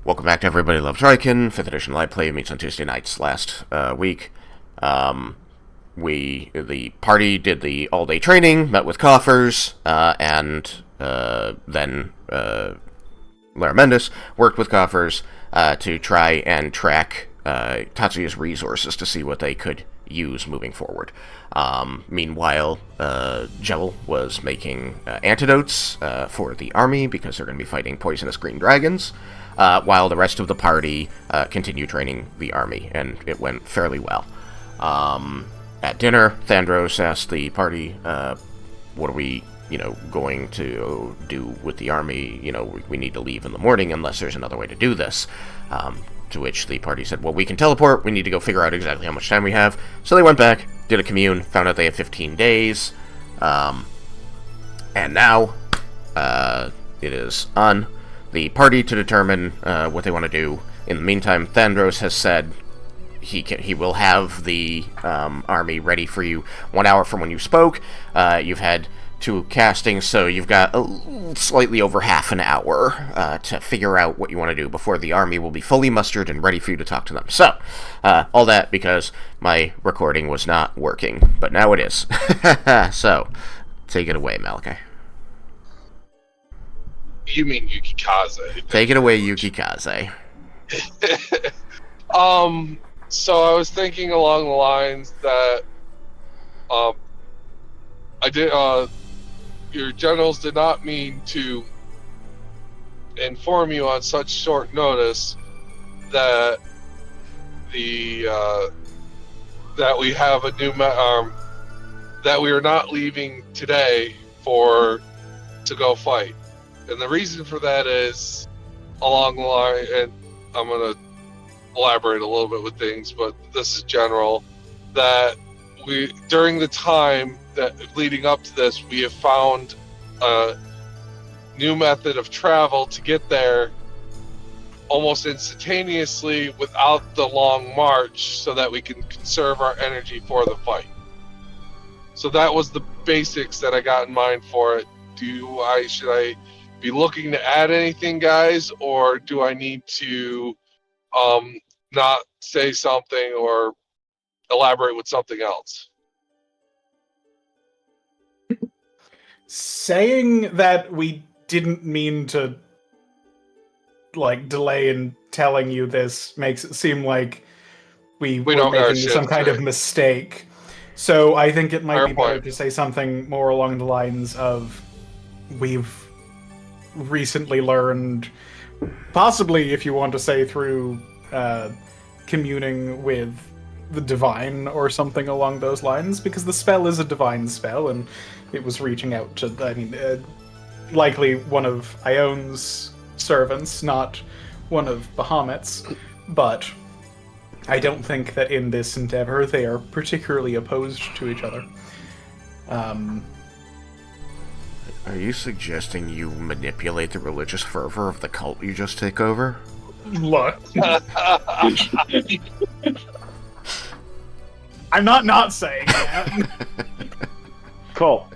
Welcome back to Everybody Loves Raiken, 5th edition live play meets on Tuesday nights last week. The party did the all-day training, met with coffers, and then Laromendis worked with coffers to try and track Tatsuya's resources to see what they could use moving forward. Meanwhile, Jewel was making antidotes for the army because they're going to be fighting poisonous green dragons, while the rest of the party continued training the army, and it went fairly well. At dinner, Thandros asked the party, what are we, going to do with the army? We need to leave in the morning unless there's another way to do this. To which the party said, well, we can teleport, we need to go figure out exactly how much time we have. So they went back, did a commune, found out they had 15 days, and now it is on the party to determine what they want to do. In the meantime, Thandros has said he will have the army ready for you 1 hour from when you spoke. You've had 2 castings, so you've got slightly over half an hour to figure out what you want to do before the army will be fully mustered and ready for you to talk to them. So, all that because my recording was not working, but now it is. So, take it away, Malachi. You mean Yukikaze. Take it away, Yukikaze. So I was thinking along the lines that your generals did not mean to inform you on such short notice that that we have a new that we are not leaving today to go fight. And the reason for that is along the line, and I'm going to elaborate a little bit with things, but this is general, that during the time that leading up to this, we have found a new method of travel to get there almost instantaneously without the long march so that we can conserve our energy for the fight. So that was the basics that I got in mind for it. Should I be looking to add anything, guys, or do I need to not say something or elaborate with something else? Saying that we didn't mean to delay in telling you this makes it seem like we were making some kind of mistake. So I think it might be better to say something more along the lines of, we've recently learned, possibly if you want to say through communing with the divine or something along those lines, because the spell is a divine spell and it was reaching out to, likely one of Ion's servants, not one of Bahamut's, but I don't think that in this endeavor they are particularly opposed to each other. Are you suggesting you manipulate the religious fervor of the cult you just take over? Look. I'm not saying that. Cool.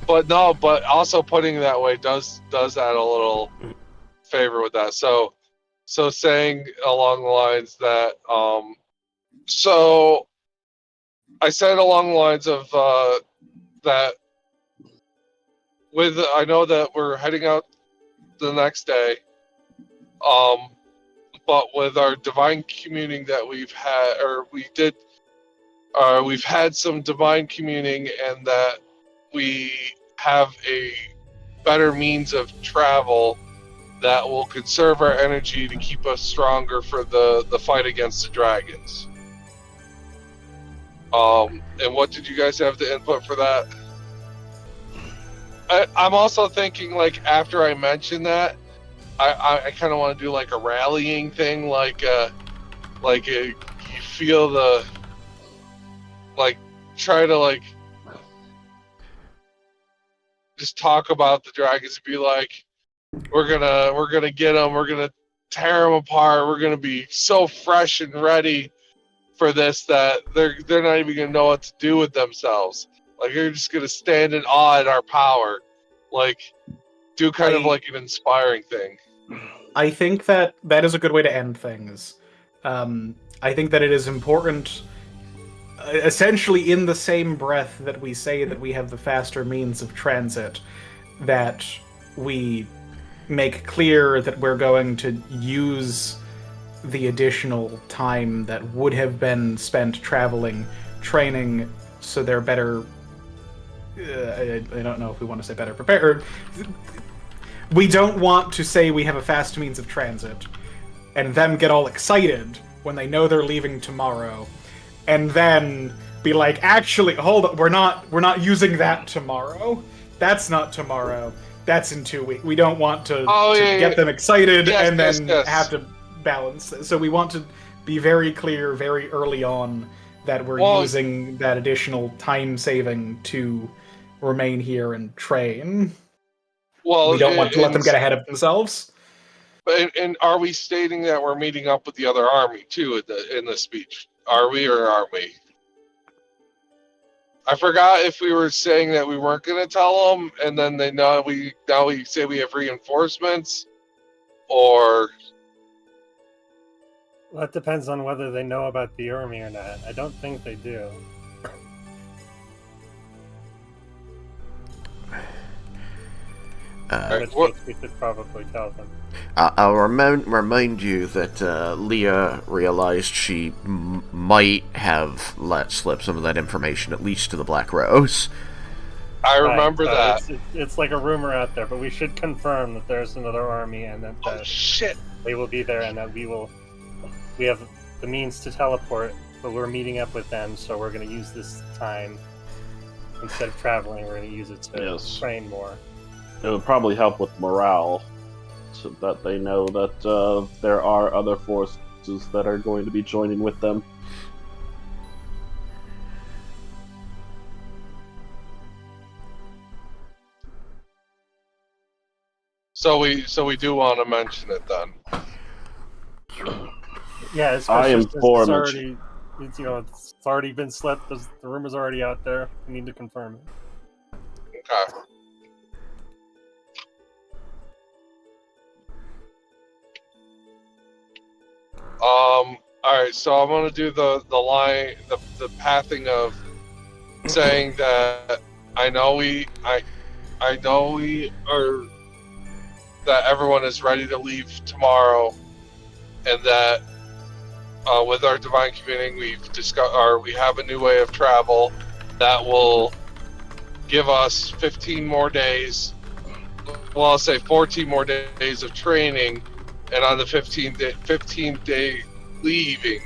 But also putting it that way does add a little favor with that. So saying along the lines that, so I said along the lines of that I know that we're heading out the next day, but with our divine communing that we've had some divine communing, and that we have a better means of travel that will conserve our energy to keep us stronger for the fight against the dragons. And what did you guys have to input for that? I'm also thinking, after I mention that, I kind of want to do a rallying thing, you feel the, try to just talk about the dragons and be like, we're gonna get them, we're gonna tear them apart, we're gonna be so fresh and ready for this that they're not even gonna know what to do with themselves. They're just gonna stand in awe at our power. do kind of like an inspiring thing. I think that is a good way to end things. I think that it is important, essentially in the same breath that we say that we have the faster means of transit, that we make clear that we're going to use the additional time that would have been spent traveling, training, so they're better... I don't know if we want to say better prepared. We don't want to say we have a fast means of transit, and them get all excited when they know they're leaving tomorrow, and then be like, actually, hold on, we're not using that tomorrow. That's not tomorrow. That's in 2 weeks. We don't want to get them excited and then have to balance. So we want to be very clear very early on that we're using that additional time saving to remain here and train. Well, we don't want to let them get ahead of themselves. And are we stating that we're meeting up with the other army too in the speech? Are we or aren't we? I forgot if we were saying that we weren't going to tell them, and then now we say we have reinforcements, or... Well, that depends on whether they know about the army or not. I don't think they do. We should probably tell them. I'll remind you that Leah realized she might have let slip some of that information, at least to the Black Rose. I remember that. It's like a rumor out there, but we should confirm that there's another army and that they will be there, and that we have the means to teleport, but we're meeting up with them, so we're going to use this time, instead of traveling, we're going to use it to train more. It would probably help with morale, so that they know that there are other forces that are going to be joining with them. So we do want to mention it then. Yeah, especially since it's already been slipped. The rumor's already out there. We need to confirm it. Okay. Alright, so I'm gonna do the line, the pathing of saying that I know we are, that everyone is ready to leave tomorrow, and that with our divine communing we have a new way of travel that will give us 15 more days. Well, I'll say 14 more days of training, and on the 15th day leaving.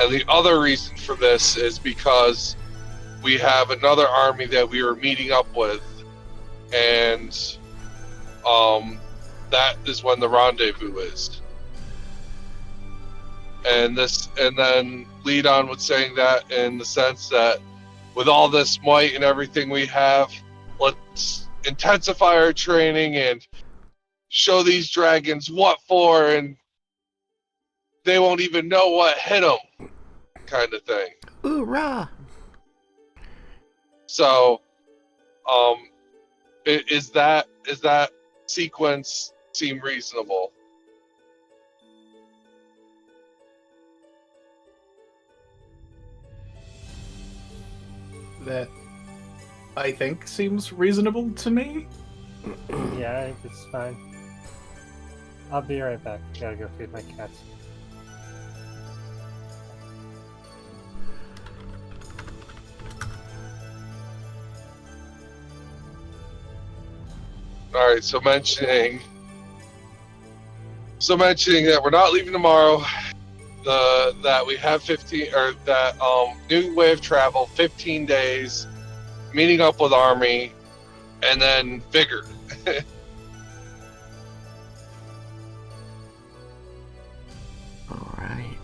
And the other reason for this is because we have another army that we were meeting up with, and that is when the rendezvous is. And then lead on with saying that in the sense that with all this might and everything we have, let's intensify our training and show these dragons what for, and they won't even know what hit them, kind of thing. Hoorah! So, is that sequence seem reasonable? That I think seems reasonable to me. Yeah, I think it's fine. I'll be right back. Gotta go feed my cats. Alright, so mentioning that we're not leaving tomorrow, that we have 15, or that new way of travel, 15 days, meeting up with army, and then vigor. Alright.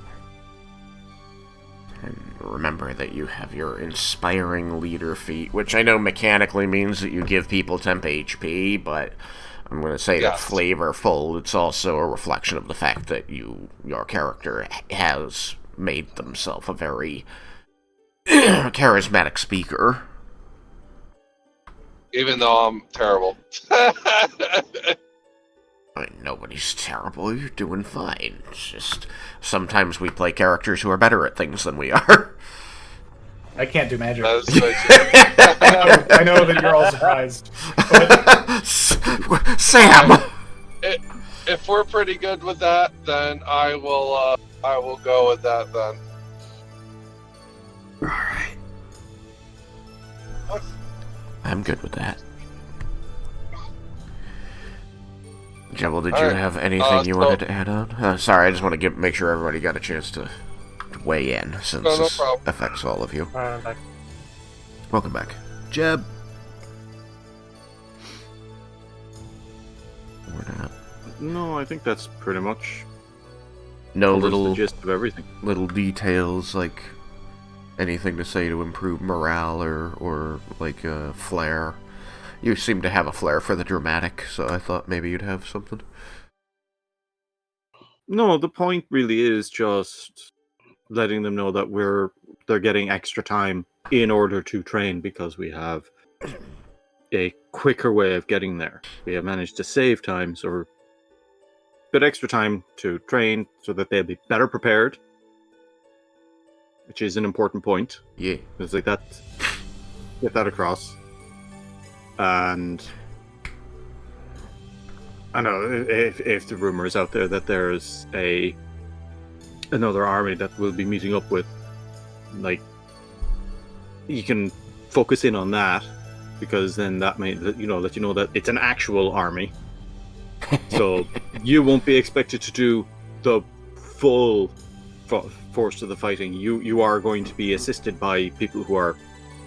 And remember that you have your inspiring leader feat, which I know mechanically means that you give people temp HP, but I'm going to say that flavorful, it's also a reflection of the fact that your character has made themselves a very charismatic speaker. Even though I'm terrible. Nobody's terrible. You're doing fine. It's just sometimes we play characters who are better at things than we are. I can't do magic. I know that you're all surprised. But... Sam! If we're pretty good with that, then I will go with that then. Alright. I'm good with that. Jebel, did you have anything you wanted to add on? Sorry, I just want to make sure everybody got a chance to weigh in, since this affects all of you. Back. Welcome back. Jeb. We're not. No, I think that's pretty much no the gist of everything. Little details, like anything to say to improve morale or like a flair. You seem to have a flair for the dramatic, so I thought maybe you'd have something. No, the point really is just letting them know that they're getting extra time in order to train, because we have a quicker way of getting there. We have managed to save time, so a bit extra time to train so that they'll be better prepared, which is an important point. Yeah. It's like that, get that across. And I know if the rumor is out there that there's another army that we'll be meeting up with, like, you can focus in on that, because then that may let you know that it's an actual army. So you won't be expected to do the full force of the fighting. You are going to be assisted by people who are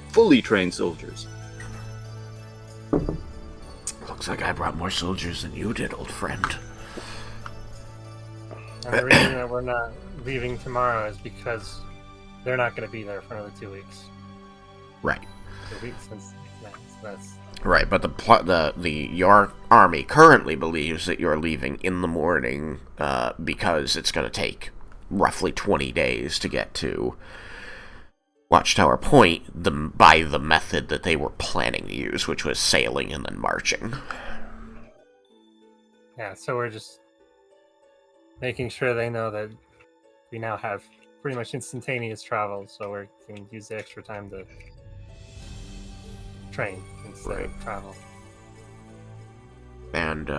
fully trained soldiers. Looks like I brought more soldiers than you did, old friend. And the reason that we're not leaving tomorrow is because they're not going to be there for another 2 weeks. Right. 2 weeks since that's right, but your army currently believes that you're leaving in the morning because it's going to take roughly 20 days to get to Watchtower Point by the method that they were planning to use, which was sailing and then marching. Yeah, so we're just making sure they know that we now have pretty much instantaneous travel, so we can use the extra time to train instead of travel. And,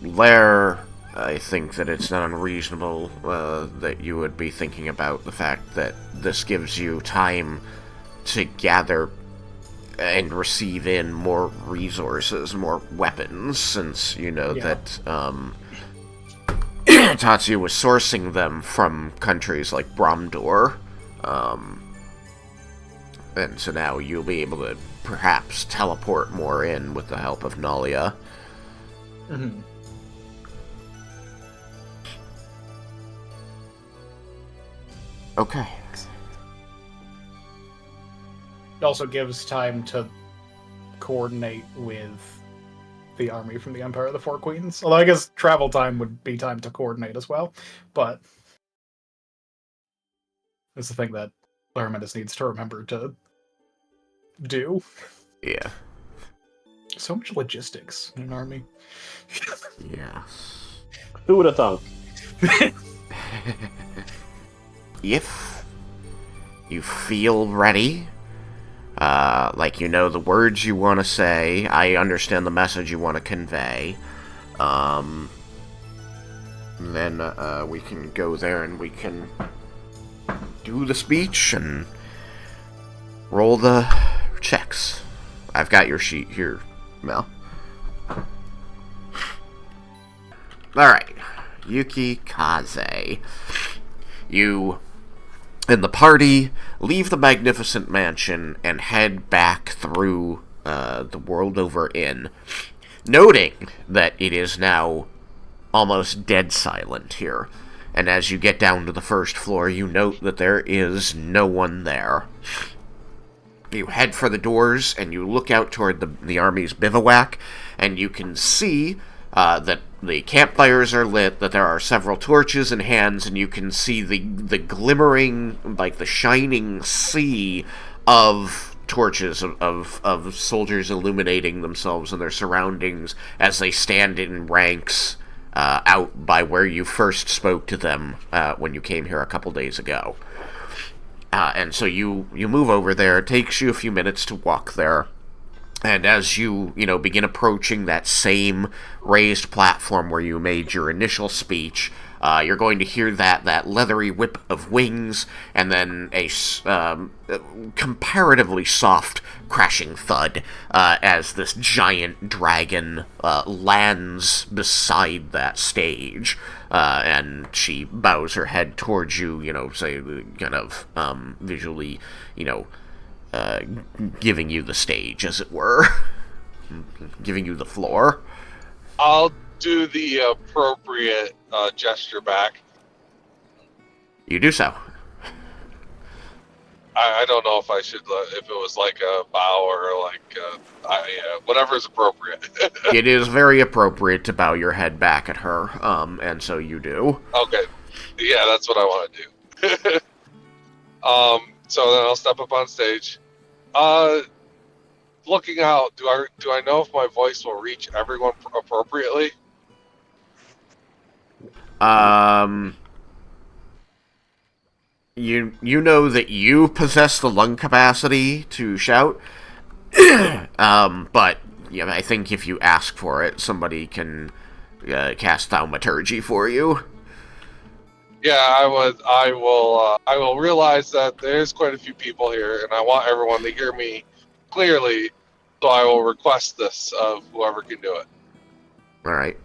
Lair, I think that it's not unreasonable that you would be thinking about the fact that this gives you time to gather and receive in more resources, more weapons, since you know that Tatsuya was sourcing them from countries like Bromdor. And so now you'll be able to perhaps teleport more in with the help of Nalia. Mm-hmm. Okay. It also gives time to coordinate with the army from the Empire of the Four Queens. Although I guess travel time would be time to coordinate as well. But it's the thing that Laromendis needs to remember to do. Yeah. So much logistics in an army. Yeah. Who would have thunk? If you feel ready, like you know the words you want to say, I understand the message you want to convey, then we can go there and we can do the speech and roll the checks. I've got your sheet here, Mel. Alright, Yukikaze. You and the party leave the magnificent mansion and head back through the World Over Inn, noting that it is now almost dead silent here. And as you get down to the first floor, you note that there is no one there. You head for the doors, and you look out toward the army's bivouac, and you can see that the campfires are lit, that there are several torches in hands, and you can see the glimmering, like the shining sea of torches of soldiers illuminating themselves and their surroundings as they stand in ranks out by where you first spoke to them when you came here a couple days ago. And so you move over there. It takes you a few minutes to walk there. And as you begin approaching that same raised platform where you made your initial speech, you're going to hear that leathery whip of wings, and then a comparatively soft crashing thud as this giant dragon lands beside that stage. And she bows her head towards you, say, kind of visually, giving you the stage, as it were. Giving you the floor. I'll do the appropriate gesture back. You do so. I don't know if I should, if it was like a bow or like whatever is appropriate. It is very appropriate to bow your head back at her, and so you do. Okay, yeah, that's what I want to do. So then I'll step up on stage. Looking out, do I know if my voice will reach everyone appropriately? You know that you possess the lung capacity to shout, but I think if you ask for it, somebody can cast thaumaturgy for you. Yeah, I will realize that there's quite a few people here, and I want everyone to hear me clearly, so I will request this of whoever can do it. All right.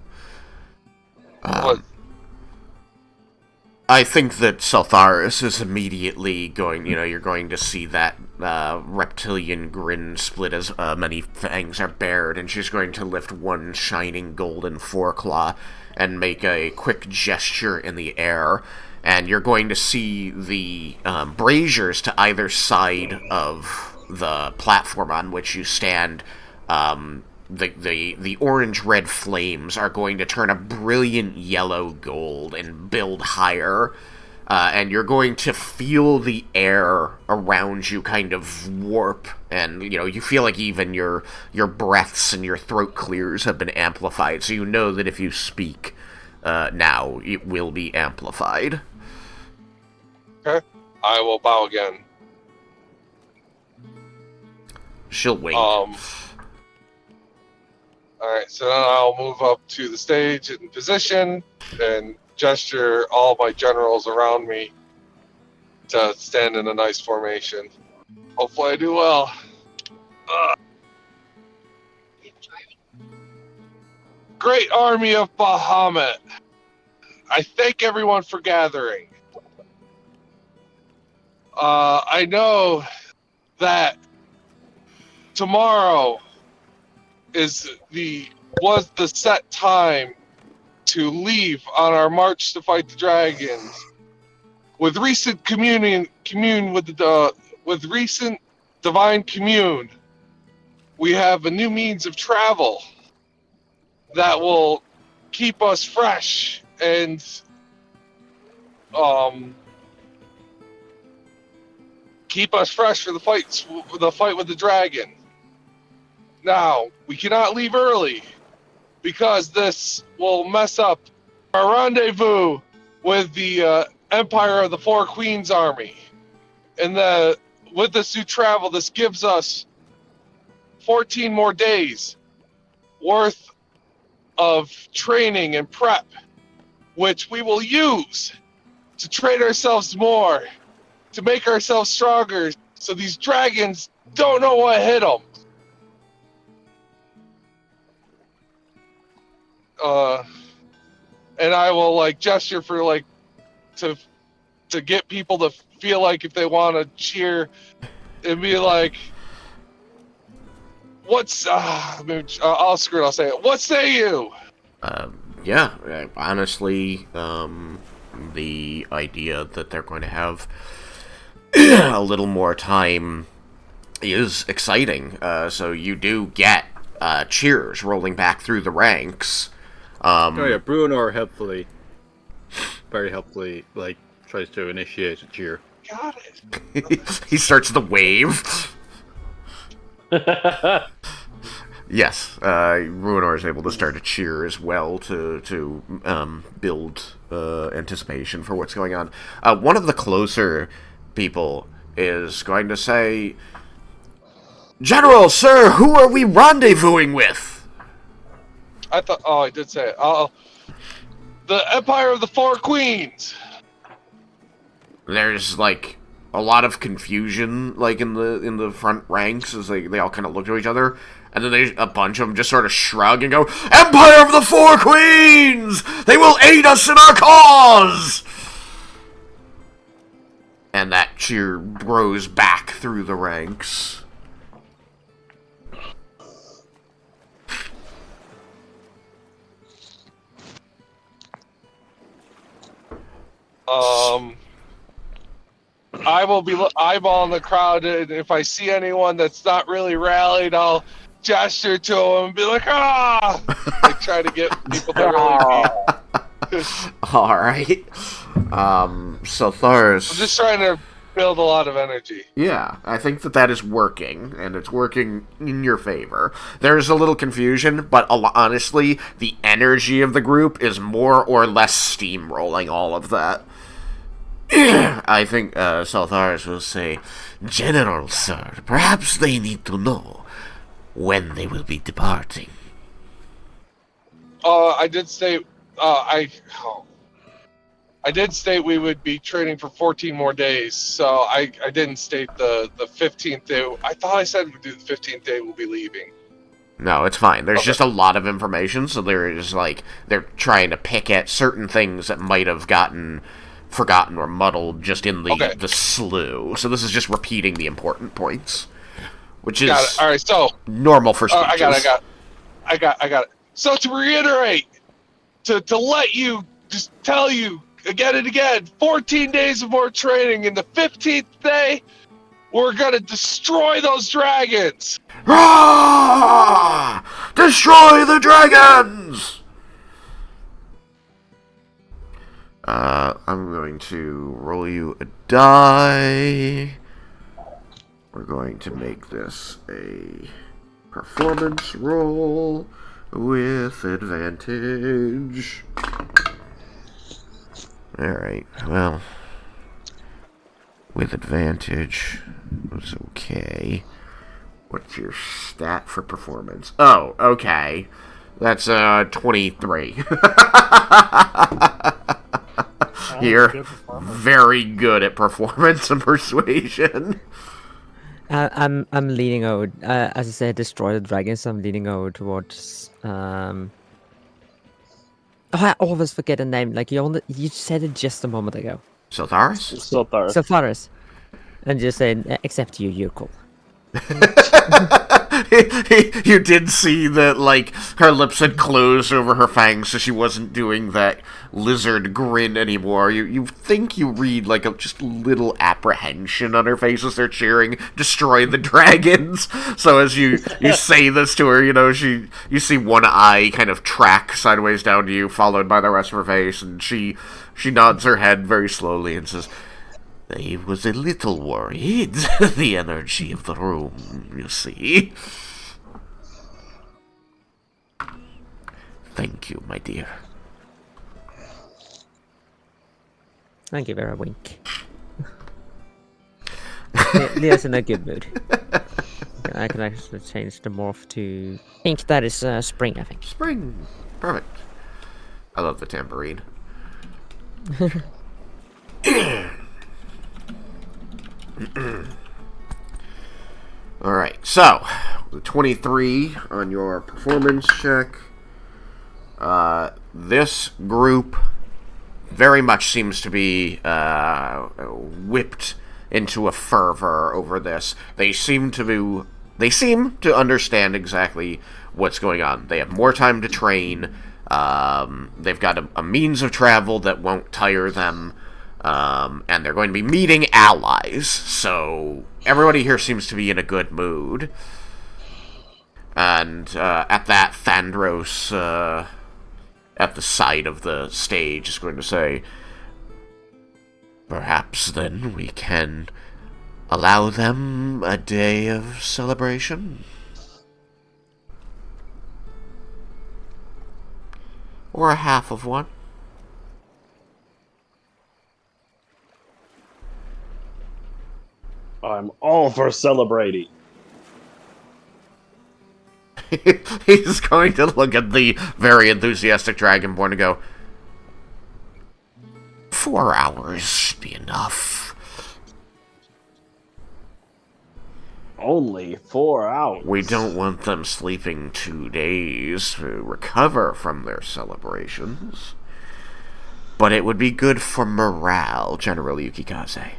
I think that Seltharis is immediately going, you're going to see that reptilian grin split as many fangs are bared, and she's going to lift one shining golden foreclaw and make a quick gesture in the air, and you're going to see the braziers to either side of the platform on which you stand. The orange-red flames are going to turn a brilliant yellow gold and build higher, and you're going to feel the air around you kind of warp, and you feel like even your breaths and your throat clears have been amplified, so you know that if you speak now, it will be amplified. Okay, I will bow again. She'll wait. Alright, so then I'll move up to the stage in position and gesture all my generals around me to stand in a nice formation. Hopefully I do well. Great army of Bahamut, I thank everyone for gathering. I know that tomorrow was the set time to leave on our march to fight the dragons. With recent with recent divine commune, we have a new means of travel that will keep us fresh and keep us fresh for the fight with the dragon. Now, we cannot leave early because this will mess up our rendezvous with the Empire of the Four Queens army. And with this new travel, this gives us 14 more days worth of training and prep, which we will use to train ourselves more, to make ourselves stronger, so these dragons don't know what hit them. And I will gesture for to get people to feel like if they want to cheer and be like, what's I'll screw it, I'll say it. What say you? Yeah, honestly, the idea that they're going to have a little more time is exciting. So you do get cheers rolling back through the ranks. Bruno very helpfully, tries to initiate a cheer. Got it. He starts the wave. Yes, Ruinor is able to start a cheer as well to build anticipation for what's going on. One of the closer people is going to say, "General, sir, who are we rendezvousing with?" I did say it. The Empire of the Four Queens. There's like a lot of confusion, like in the front ranks, as they all kind of look at each other. And then a bunch of them just sort of shrug and go, "Empire of the Four Queens! They will aid us in our cause!" And that cheer grows back through the ranks. I will be eyeballing the crowd, and if I see anyone that's not really rallied, I'll gesture to them and be like, "Ah!" I try to get people to really be. Alright. So Thars... I'm just trying to build a lot of energy. Yeah, I think that is working, and it's working in your favor. There's a little confusion, but honestly, the energy of the group is more or less steamrolling all of that. I think Saltharis will say, "General, sir, perhaps they need to know when they will be departing." I did state, I did state we would be training for 14 more days, so I didn't state the 15th day. I thought I said we'd do the 15th day we'll be leaving. No, it's fine. There's just a lot of information, so they're trying to pick at certain things that might have gotten forgotten or muddled just in the slew. So this is just repeating the important points, which is all right. So normal for speeches. I got it. So to reiterate, to let you just tell you again and again, 14 days of more training, and the 15th day, we're gonna destroy those dragons. Rah! Destroy the dragons! I'm going to roll you a die. We're going to make this a performance roll with advantage. Alright, well, with advantage was okay. What's your stat for performance? Oh, okay. That's 23. You're very good at performance and persuasion. I'm leaning over. As I said, destroy the dragons. I'm leaning over towards. Oh, I always forget the name. Like you said it just a moment ago. Sotharis? Sotharis. And just saying, except you're cool. You did see that, like, her lips had closed over her fangs, so she wasn't doing that lizard grin anymore. You think you read, like, just little apprehension on her face as they're cheering, "Destroy the dragons!" So as you say this to her, you see one eye kind of track sideways down to you, followed by the rest of her face, and she nods her head very slowly and says, "I was a little worried. The energy of the room, you see." Thank you, my dear. I give her a wink. Leah's in a good mood. I can actually change the morph to... I think that is spring, I think. Spring. Perfect. I love the tambourine. Alright, so, the 23 on your performance check. This group very much seems to be whipped into a fervor over this. They seem to understand exactly what's going on. They have more time to train. They've got a means of travel that won't tire them. And they're going to be meeting allies, so everybody here seems to be in a good mood. And at that, Thandros, at the side of the stage, is going to say, "Perhaps then we can allow them a day of celebration? Or a half of one? I'm all for celebrating. He's going to look at the very enthusiastic Dragonborn and go, 4 hours should be enough. Only 4 hours. We don't want them sleeping 2 days to recover from their celebrations. But it would be good for morale, General Yukikaze.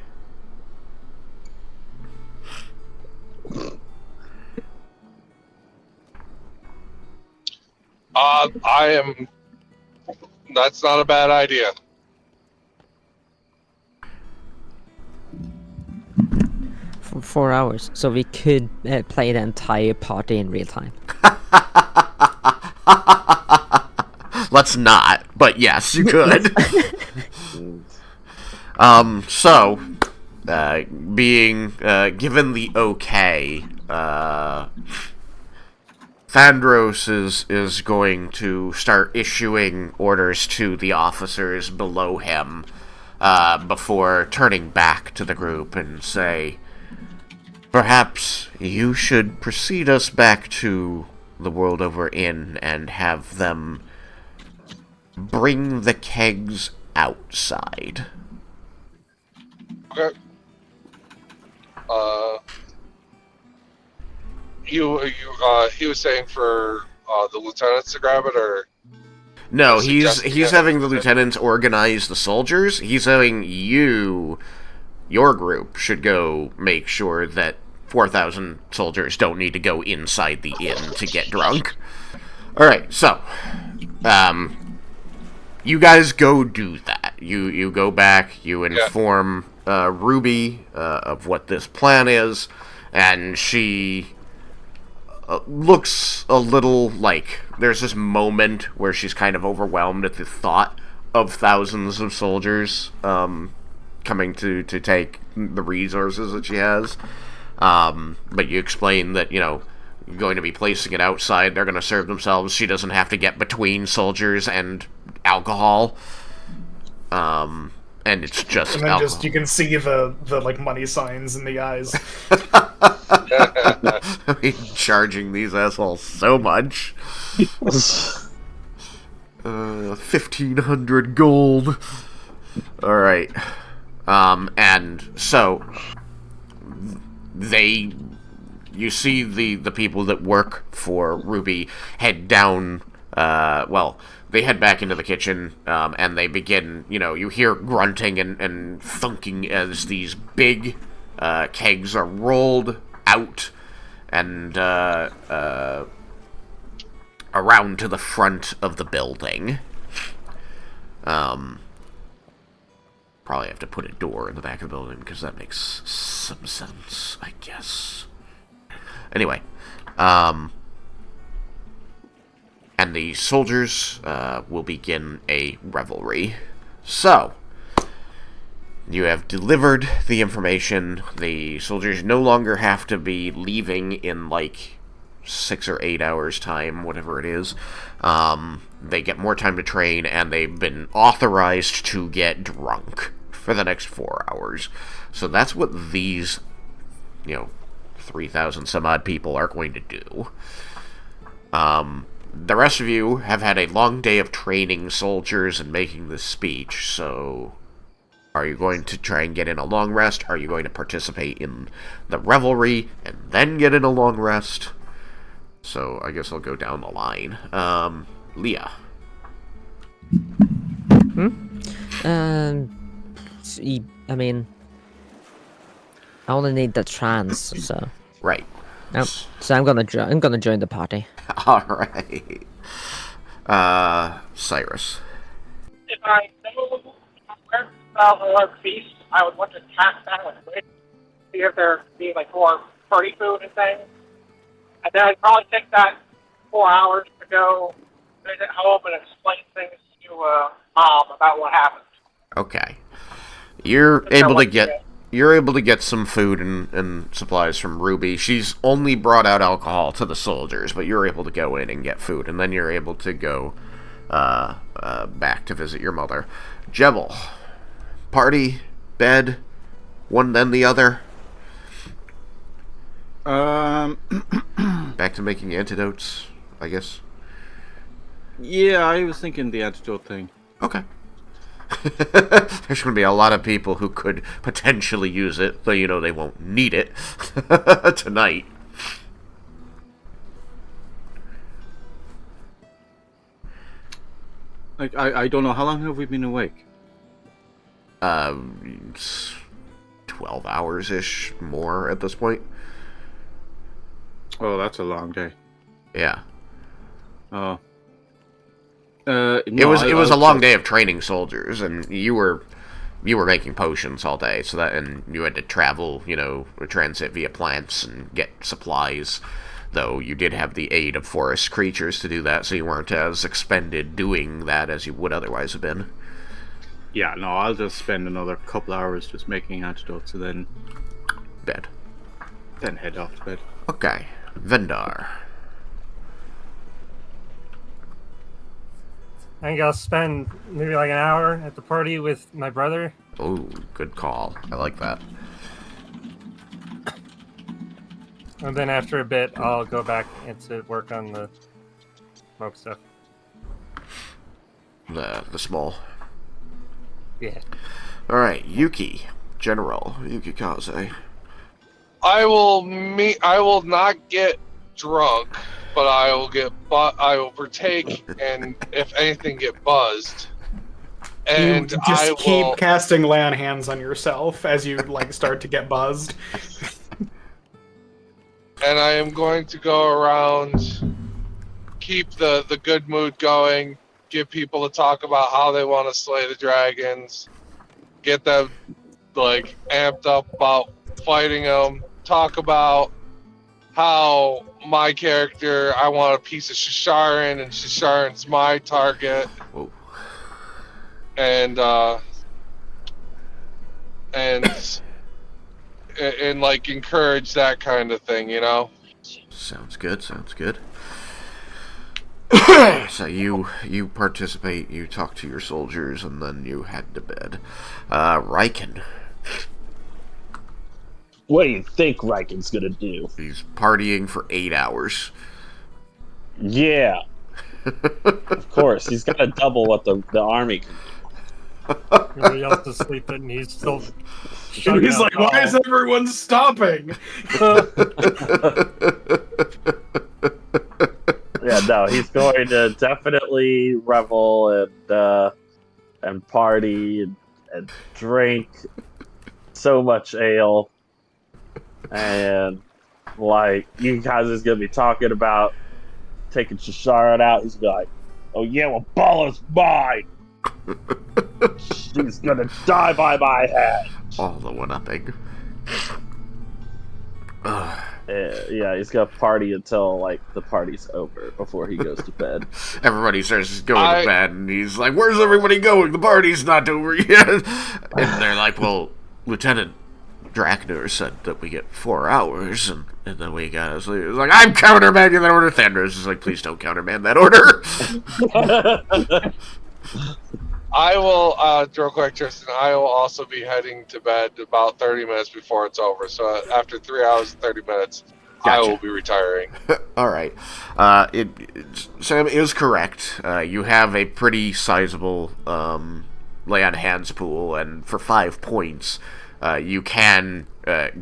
That's not a bad idea. For 4 hours, so we could play the entire party in real time. Let's not, but yes, you could. So, being given the okay, Thandros is going to start issuing orders to the officers below him before turning back to the group and say, perhaps you should precede us back to the World Over Inn and have them bring the kegs outside. Okay. He was saying for the lieutenants to grab it, or no, he's having the lieutenants organize the soldiers. He's having your group should go make sure that 4,000 soldiers don't need to go inside the inn to get drunk. All right, so you guys go do that. You go back. You inform Ruby of what this plan is, and she looks a little like there's this moment where she's kind of overwhelmed at the thought of thousands of soldiers coming to take the resources that she has. But you explain that, you're going to be placing it outside. They're going to serve themselves. She doesn't have to get between soldiers and alcohol. And it's just and then alcohol. Just you can see the like money signs in the eyes. I mean, charging these assholes so much. 1,500 gold. All right. And so you see the people that work for Ruby head down. They head back into the kitchen, and they begin. You hear grunting and thunking as these big kegs are rolled out and around to the front of the building. Probably have to put a door in the back of the building because that makes some sense, I guess. Anyway, and the soldiers will begin a revelry. So, you have delivered the information. The soldiers no longer have to be leaving in, 6 or 8 hours' time, whatever it is. They get more time to train, and they've been authorized to get drunk for the next 4 hours. So that's what these, 3,000 some odd people are going to do. The rest of you have had a long day of training soldiers and making this speech, so are you going to try and get in a long rest? Are you going to participate in the revelry and then get in a long rest? So I guess I'll go down the line. Leah. I mean, I only need the trance, so. Right. So I'm gonna join the party. All right. Cyrus. If I know where the feast, I would want to task that with Rick, see if there be more party food and things. And then I'd probably take that 4 hours to go visit home and explain things to Mom about what happened. Okay. You're able to get you're able to get some food and supplies from Ruby. She's only brought out alcohol to the soldiers, but you're able to go in and get food, and then you're able to go back to visit your mother. Jebel, party, bed, one then the other. Back to making antidotes, I guess. Yeah, I was thinking the antidote thing. Okay. There's going to be a lot of people who could potentially use it, though you know they won't need it tonight. Like, I don't know, how long have we been awake? 12 hours-ish more at this point. Oh, that's a long day. Yeah. Oh. No, it was a long day of training soldiers, and you were making potions all day, so that, and you had to travel, transit via plants and get supplies, though you did have the aid of forest creatures to do that, so you weren't as expended doing that as you would otherwise have been. Yeah, no, I'll just spend another couple hours just making antidotes and then bed. Then head off to bed. Okay. Vendar. I think I'll spend maybe like an hour at the party with my brother. Oh, good call. I like that. And then after a bit, I'll go back into work on the smoke stuff. The small. Yeah. Alright, Yuki. General. Yukikaze. I will not get drunk, but I will partake and if anything get buzzed. And you just keep casting lay on hands on yourself as you start to get buzzed. And I am going to go around, keep the good mood going, get people to talk about how they want to slay the dragons, get them amped up about fighting them, talk about how my character, I want a piece of Shisharan, and Shisharan's my target. Whoa. And encourage that kind of thing, Sounds good. So you participate, you talk to your soldiers, and then you head to bed. Raiken. What do you think Raiken's gonna do? He's partying for 8 hours. Yeah. Of course, he's got to double what the army can do. Everybody else is sleeping, and he's still... He's like, why is everyone stopping? Yeah, no, he's going to definitely revel and party and drink so much ale. And Yukikaze is gonna be talking about taking Shisharan out. He's gonna be like, "Oh yeah, well, Balla's mine. She's gonna die by my hand." All the one-upping. Yeah, he's gonna party until the party's over before he goes to bed. Everybody starts going to bed, and he's like, "Where's everybody going? The party's not over yet." And they're like, "Well, Lieutenant Drakner said that we get 4 hours, and then we gotta sleep." It's like, "I'm countermanding that order." Thandros is like, "Please don't countermand that order." I will, real quick, Tristan, I will also be heading to bed about 30 minutes before it's over. So after 3 hours and 30 minutes, gotcha. I will be retiring. All right. Sam is correct. You have a pretty sizable lay on hands pool, and for 5 points, you can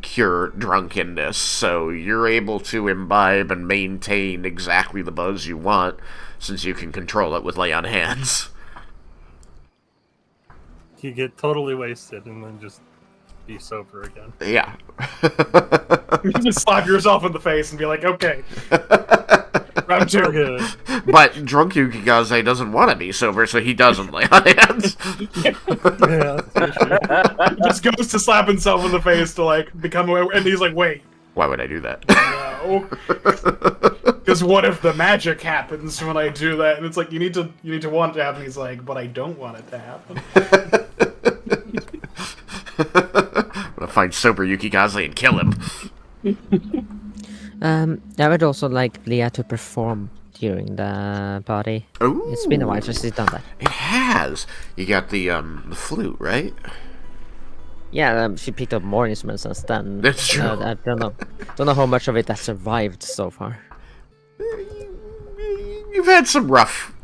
cure drunkenness, so you're able to imbibe and maintain exactly the buzz you want, since you can control it with lay on hands. You get totally wasted and then just be sober again. Yeah. You just slap yourself in the face and be like, "Okay, round 2." Good. But drunk Yukikaze doesn't want to be sober, so he doesn't lay on hands. Yeah, He just goes to slap himself in the face to become aware, and he's like, "Wait, why would I do that?" No, because what if the magic happens when I do that? And it's like, you need to want it to happen. He's like, "But I don't want it to happen." I'm gonna find find sober Yukikaze and kill him. I would also like Leah to perform during the party. Ooh. It's been a while since she's done that. It has. You got the flute, right? Yeah, she picked up more instruments since then. That's true. I don't know how much of it has survived so far. You've had some rough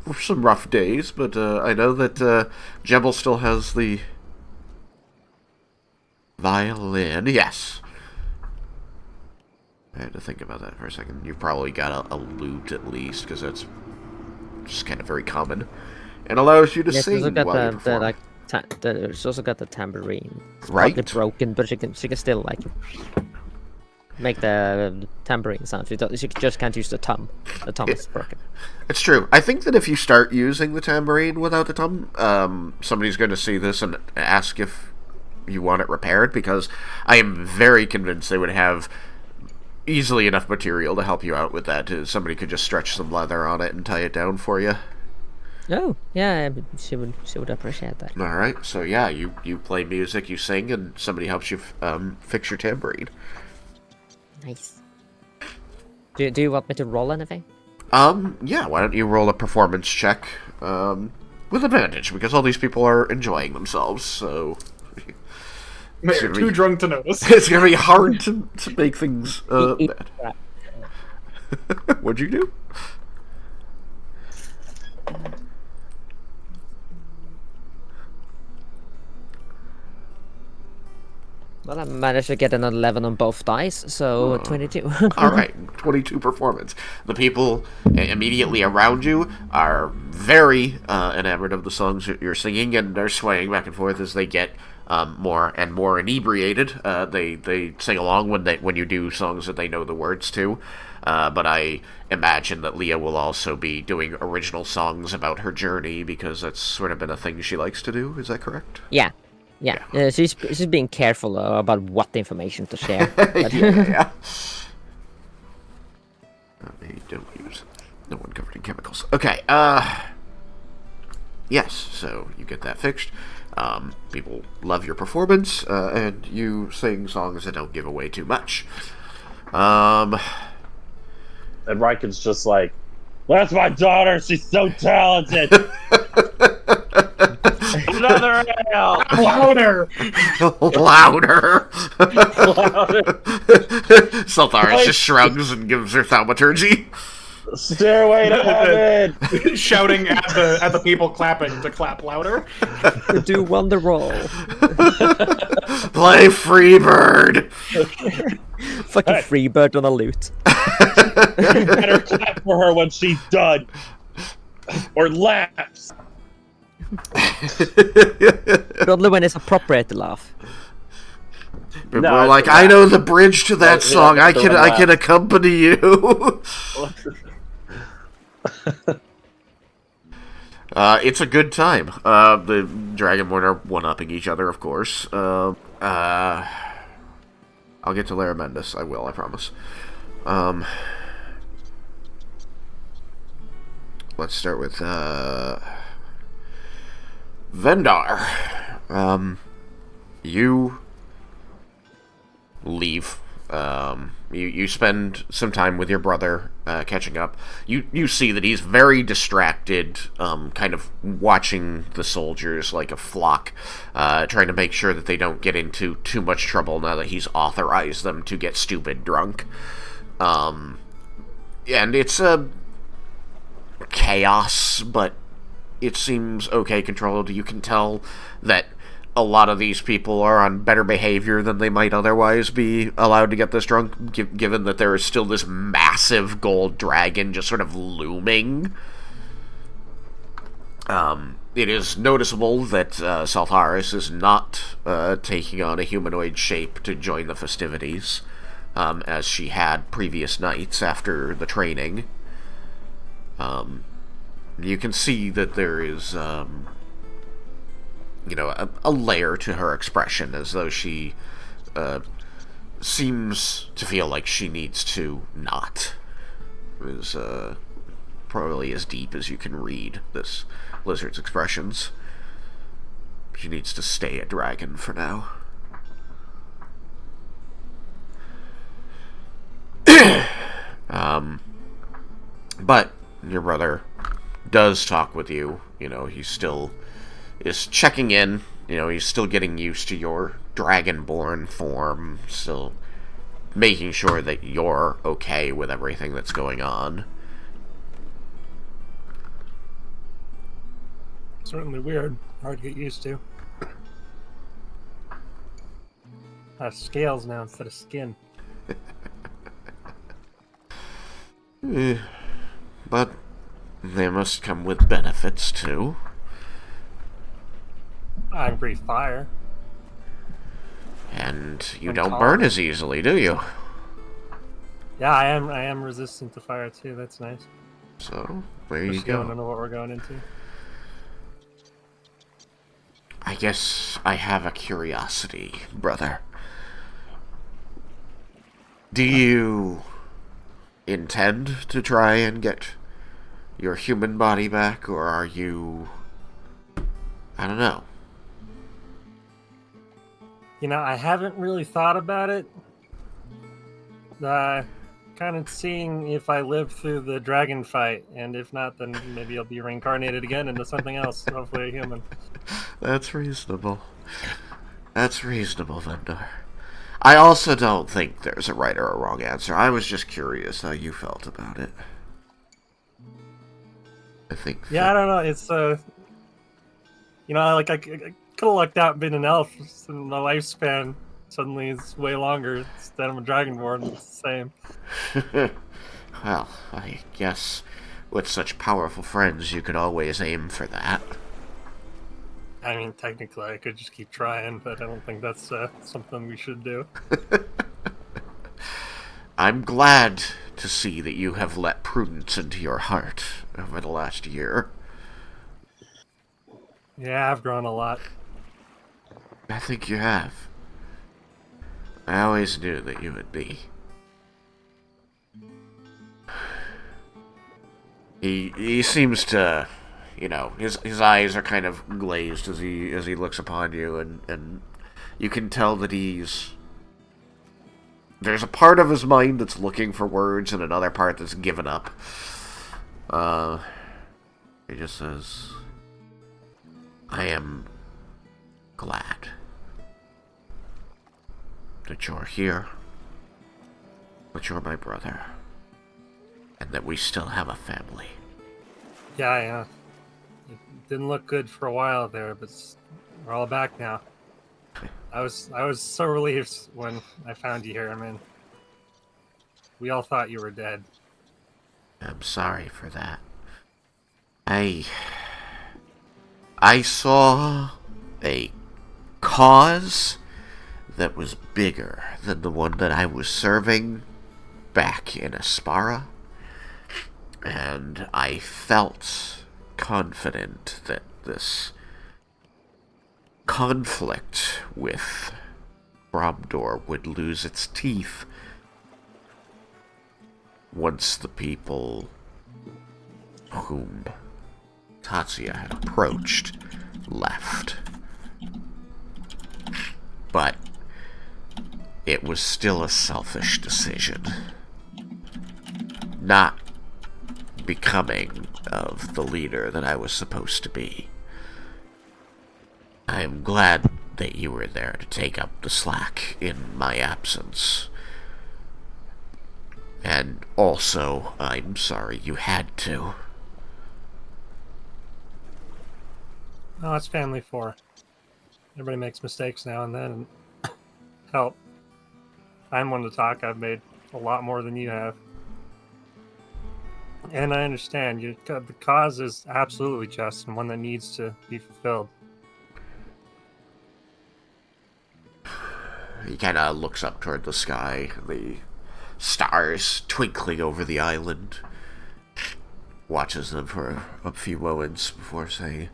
days, but I know that Jebel still has the violin. Yes. I had to think about that for a second. You've probably got a lute at least, because that's just kind of very common, and allows you to sing while you perform. She's also got the tambourine. It's right. Partly broken, but she can still like make the tambourine sound. She just can't use the thumb. The thumb is broken. It's true. I think that if you start using the tambourine without the thumb, somebody's going to see this and ask if you want it repaired, because I am very convinced they would have easily enough material to help you out with that. Somebody could just stretch some leather on it and tie it down for you. Oh, yeah, she would appreciate that. All right, so yeah, you play music, you sing, and somebody helps you fix your tambourine. Nice. Do you want me to roll anything? Yeah, why don't you roll a performance check, with advantage, because all these people are enjoying themselves, so... They're too drunk to notice. It's gonna be hard to make things, bad. What'd you do? Well, I managed to get an 11 on both dice, so 22. Alright, 22 performance. The people immediately around you are very enamored of the songs that you're singing, and they're swaying back and forth as they get more and more inebriated. They sing along when you do songs that they know the words to, but I imagine that Leah will also be doing original songs about her journey, because that's sort of been a thing she likes to do. Is that correct? Yeah. She's being careful about what information to share. Yeah. They don't use no one covered in chemicals. Okay. Yes. So you get that fixed. People love your performance, and you sing songs that don't give away too much. And Raiken's just like, "That's my daughter. She's so talented." Another ale! Louder! Louder! Saltharis just shrugs and gives her thaumaturgy. Stairway to heaven! Shouting at the people clapping to clap louder. Do wonder roll. Play Freebird! Fucking hey. Freebird on a lute. You better clap for her when she's done. Or laughs. But only when it's appropriate to laugh. But no, we're like, I know the bridge to that song. I can accompany you. It's a good time. The Dragonborn are one-upping each other, of course. I'll get to Laromendis. I will, I promise. Let's start with Vendar. You leave. You spend some time with your brother, catching up. You see that he's very distracted, kind of watching the soldiers like a flock, trying to make sure that they don't get into too much trouble now that he's authorized them to get stupid drunk. And it's a chaos, but it seems okay controlled. You can tell that a lot of these people are on better behavior than they might otherwise be allowed to get this drunk, given that there is still this massive gold dragon just sort of looming. It is noticeable that Saltharis is not taking on a humanoid shape to join the festivities, as she had previous nights after the training. You can see that there is, a layer to her expression, as though she seems to feel like she needs to not. It is probably as deep as you can read this lizard's expressions. She needs to stay a dragon for now. But your brother does talk with you. You know, he still is checking in. You know, he's still getting used to your dragonborn form, still making sure that you're okay with everything that's going on. Certainly weird. Hard to get used to. I have scales now instead of skin. But they must come with benefits, too. I can breathe fire. And you don't burn as easily, do you? Yeah, I am resistant to fire, too. That's nice. So, there you go. I don't know what we're going into. I guess I have a curiosity, brother. Do you intend to try and get your human body back, or are you... I don't know. You know, I haven't really thought about it. Kind of seeing if I live through the dragon fight, and if not, then maybe I'll be reincarnated again into something else, hopefully a human. That's reasonable. That's reasonable, Vendor. I also don't think there's a right or a wrong answer. I was just curious how you felt about it. I think... Yeah, I don't know. It's, you know, like, I could have lucked out being an elf, and my lifespan suddenly is way longer instead of a dragonborn. It's the same. Well, I guess with such powerful friends, you could always aim for that. I mean, technically, I could just keep trying, but I don't think that's something we should do. I'm glad to see that you have let prudence into your heart over the last year. Yeah, I've grown a lot. I think you have. I always knew that you would be. He seems to, you know, his eyes are kind of glazed as he looks upon you, and you can tell that there's a part of his mind that's looking for words and another part that's given up. He just says, I am glad that you're here, that you're my brother, and that we still have a family. Yeah. It didn't look good for a while there, but we're all back now. I was so relieved when I found you here. I mean, we all thought you were dead. I'm sorry for that. I saw a cause that was bigger than the one that I was serving back in Aspara, and I felt confident that this conflict with Bromdor would lose its teeth once the people whom Tatsuya had approached left. But it was still a selfish decision. Not becoming of the leader that I was supposed to be. I am glad that you were there to take up the slack in my absence. And also, I'm sorry you had to. Oh, it's family for. Everybody makes mistakes now and then. Help. I'm one to talk. I've made a lot more than you have. And I understand. The cause is absolutely just and one that needs to be fulfilled. He kind of looks up toward the sky, the stars twinkling over the island, watches them for a few moments before saying,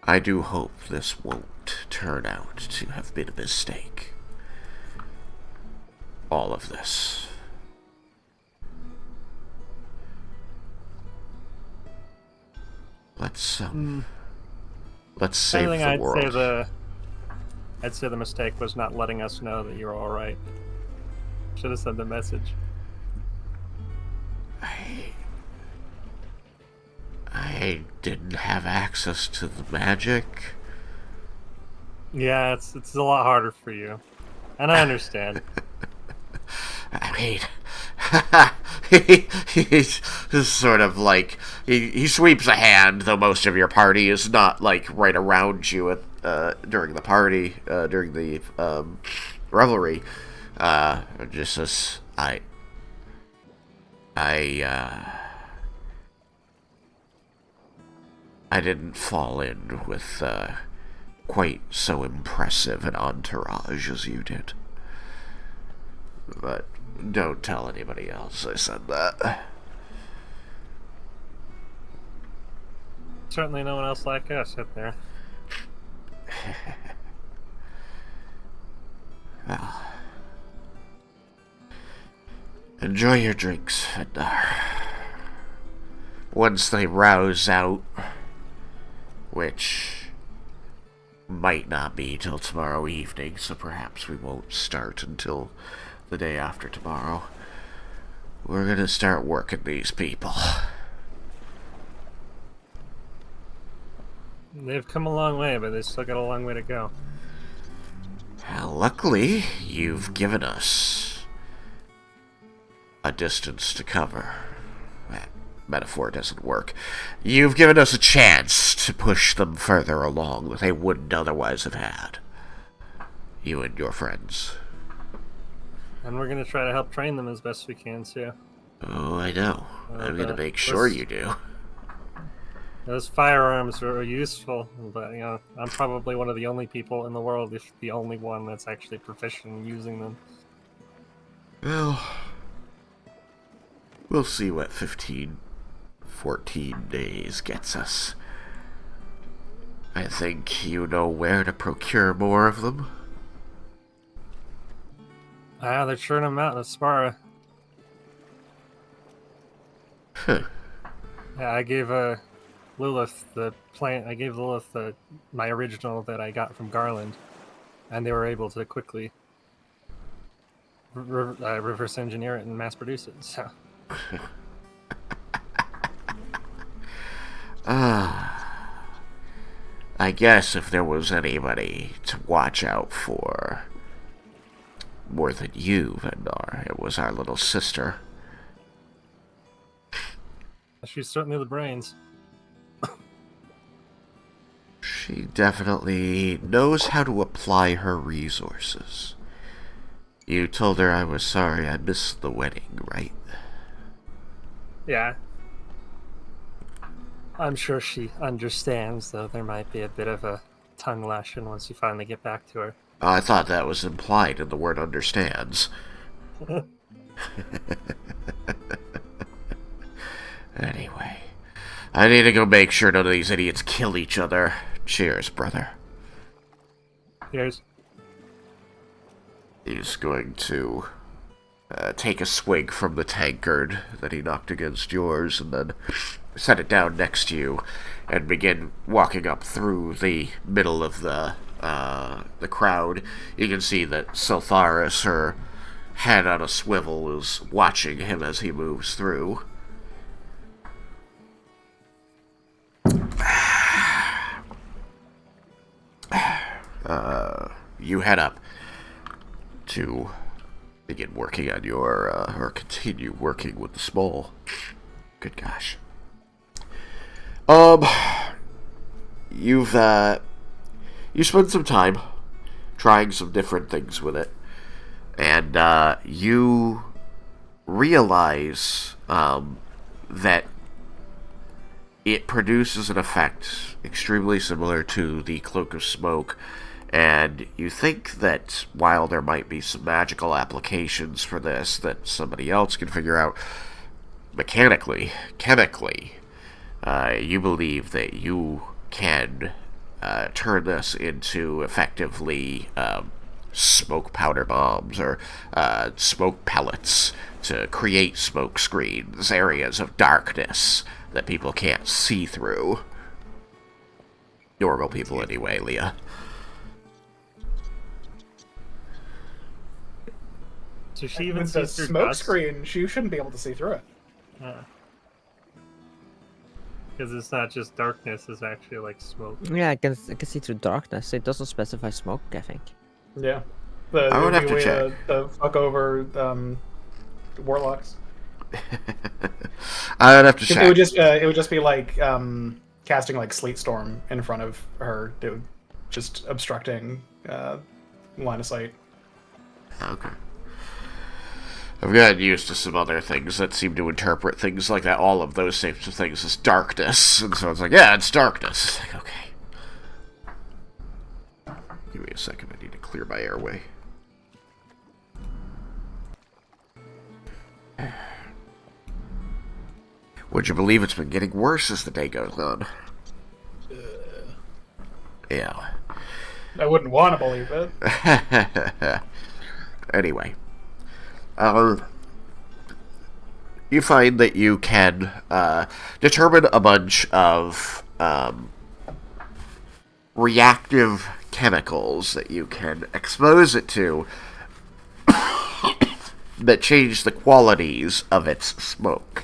I do hope this won't turn out to have been a mistake. All of this. Let's save the world. I'd say the mistake was not letting us know that you're all right. Should have sent the message. I didn't have access to the magic. Yeah, it's a lot harder for you. And I understand. I mean, he's sort of like, he sweeps a hand, though most of your party is not, like, right around you at, during the party, during the, revelry. Just says, I didn't fall in with, quite so impressive an entourage as you did. But don't tell anybody else I said that. Certainly no one else like us up there. Well, enjoy your drinks, Fendar. Once they rouse out, which might not be till tomorrow evening, so perhaps we won't start until the day after tomorrow. We're gonna start working these people. They've come a long way, but they still got a long way to go. Well, luckily, you've given us a distance to cover. That metaphor doesn't work. You've given us a chance to push them further along that they wouldn't otherwise have had. You and your friends. And we're going to try to help train them as best we can, too. Oh, I know. I'm going to make sure you do. Those firearms are useful, but, you know, I'm probably one of the only people in the world, if the only one that's actually proficient in using them. Well, we'll see what 14 days gets us. I think you know where to procure more of them. Ah, they're churning them out in Aspara. Huh. Yeah, I gave Lilith the plant. I gave Lilith my original that I got from Garland, and they were able to quickly reverse engineer it and mass produce it. So. I guess if there was anybody to watch out for more than you, Vendar, it was our little sister. She's certainly the brains. She definitely knows how to apply her resources. You told her I was sorry I missed the wedding, right? Yeah. I'm sure she understands, though there might be a bit of a tongue lashing once you finally get back to her. I thought that was implied in the word understands. Anyway, I need to go make sure none of these idiots kill each other. Cheers, brother. Cheers. He's going to take a swig from the tankard that he knocked against yours and then set it down next to you and begin walking up through the middle of the crowd. You can see that Siltharis, her head on a swivel, is watching him as he moves through. You head up to begin working on your, or continue working with the small. Good gosh. You spent some time trying some different things with it, and, you realize, that it produces an effect extremely similar to the Cloak of Smoke, and you think that while there might be some magical applications for this that somebody else can figure out, mechanically, chemically, you believe that you can turn this into effectively smoke powder bombs or smoke pellets to create smoke screens, areas of darkness that people can't see through. Normal people anyway, Leah. So she even with the sees smoke dust? screen, she shouldn't be able to see through it. Because it's not just darkness; it's actually like smoke. Yeah, I can see through darkness. It doesn't specify smoke, I think. Yeah. I would have to check. To fuck over warlocks. I would have to check. It would just be like casting like sleet storm in front of her, dude, just obstructing line of sight. Okay. I've gotten used to some other things that seem to interpret things like that, all of those types of things as darkness. And so it's like, yeah, it's darkness. It's like, okay. Give me a second, I need to clear my airway. Would you believe it's been getting worse as the day goes on? Yeah. I wouldn't want to believe it. Anyway. You find that you can determine a bunch of reactive chemicals that you can expose it to that change the qualities of its smoke.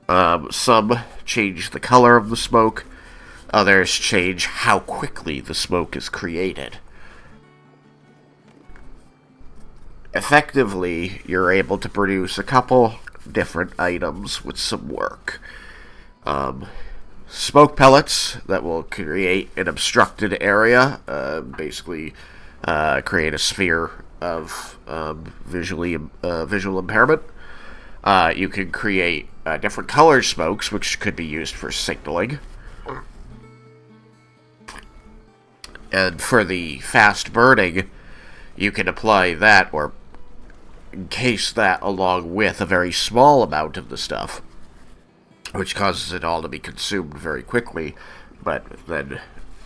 Some change the color of the smoke, others change how quickly the smoke is created. Effectively, you're able to produce a couple different items with some work. Smoke pellets that will create an obstructed area, basically create a sphere of visual impairment. You can create different colored smokes, which could be used for signaling. And for the fast burning, you can apply that or encase that along with a very small amount of the stuff, which causes it all to be consumed very quickly, but then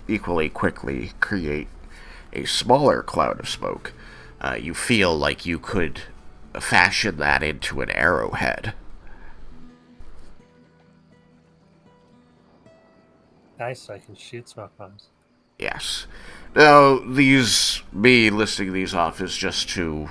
equally quickly create a smaller cloud of smoke. You feel like you could fashion that into an arrowhead. Nice, so I can shoot smoke bombs. Yes. Now, me listing these off is just to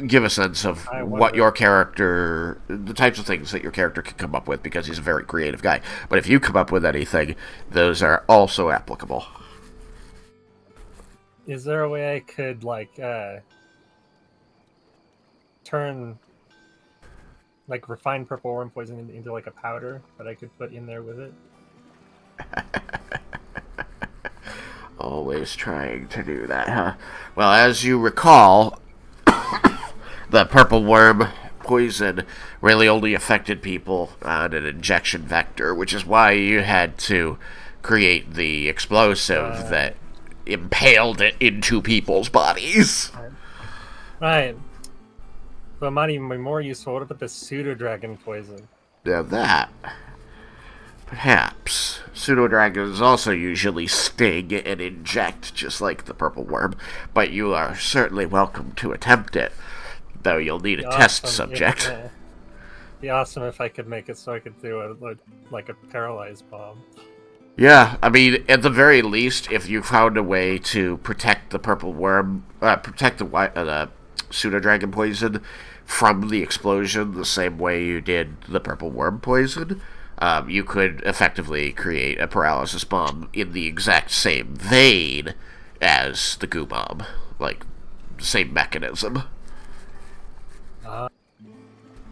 give a sense of what your character, the types of things that your character can come up with, because he's a very creative guy. But if you come up with anything, those are also applicable. Is there a way I could, like, turn, like, refined purple worm poison into, like, a powder that I could put in there with it? Always trying to do that, huh? Well, as you recall, the purple worm poison really only affected people on an injection vector, which is why you had to create the explosive that impaled it into people's bodies. Right. But it might even be more useful. What about the pseudo-dragon poison? Now that, perhaps. Pseudo-dragons also usually sting and inject, just like the purple worm, but you are certainly welcome to attempt it, though you'll need a test subject. It'd be awesome if I could make it so I could do a paralyzed bomb. Yeah, I mean, at the very least, if you found a way to protect the purple worm, protect the pseudo-dragon poison from the explosion the same way you did the purple worm poison, you could effectively create a paralysis bomb in the exact same vein as the goo bomb. Like, same mechanism.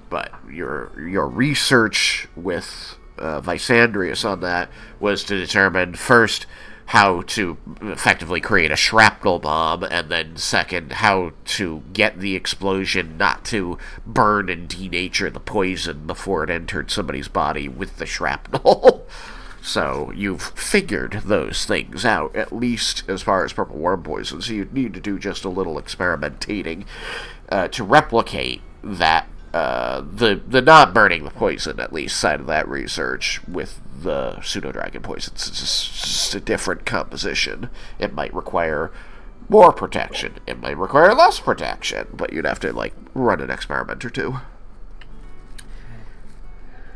But your research with Visandrius on that was to determine, first, how to effectively create a shrapnel bomb, and then second, how to get the explosion not to burn and denature the poison before it entered somebody's body with the shrapnel. So you've figured those things out, at least as far as purple worm poison, so you'd need to do just a little experimentating to replicate that, the not burning the poison, at least, side of that research with the pseudo-dragon poisons. It's just a different composition. It might require more protection. It might require less protection, but you'd have to, like, run an experiment or two.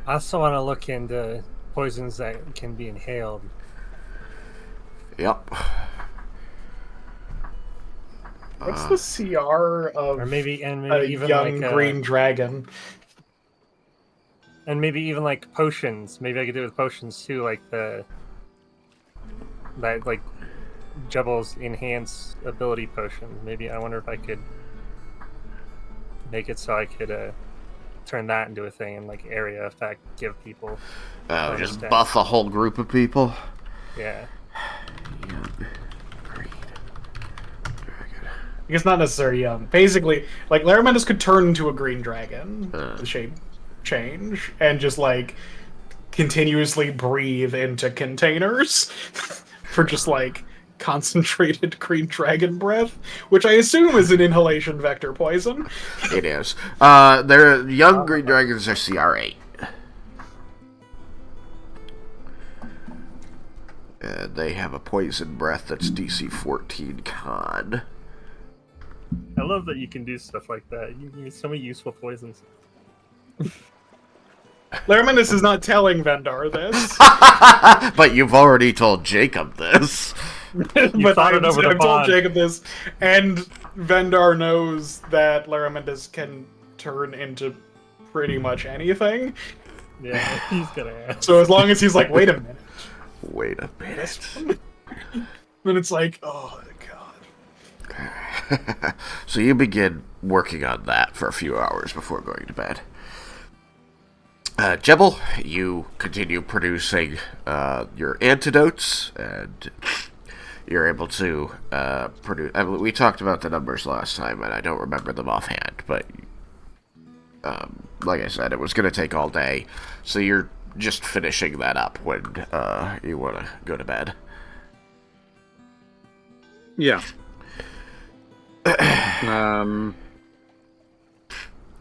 I also want to look into poisons that can be inhaled. Yep. What's the CR of or maybe a even young like green dragon? And maybe even like potions. Maybe I could do it with potions too, like like Jebel's enhance ability potion. Maybe I wonder if I could make it so I could turn that into a thing and like area effect, give people. Just buff a whole group of people. Yeah. I guess not necessarily young. Basically, like Laromendis could turn into a green dragon, the shape change, and just like continuously breathe into containers for just like concentrated green dragon breath, which I assume is an inhalation vector poison. It is. Their young green dragons are CR8. They have a poison breath that's DC 14 con. I love that you can do stuff like that. You use so many useful poisons. Laromendis is not telling Vendar this. But you've already told Jacob this. But I've told Jacob this, and Vendar knows that Laromendis can turn into pretty much anything. Yeah, he's gonna ask. So as long as he's like, wait a minute. Wait a minute. Then it's like, oh god. So you begin working on that for a few hours before going to bed. Jebel, you continue producing your antidotes, and you're able to produce... I mean, we talked about the numbers last time, and I don't remember them offhand, but like I said, it was going to take all day, so you're just finishing that up when you want to go to bed. Yeah. I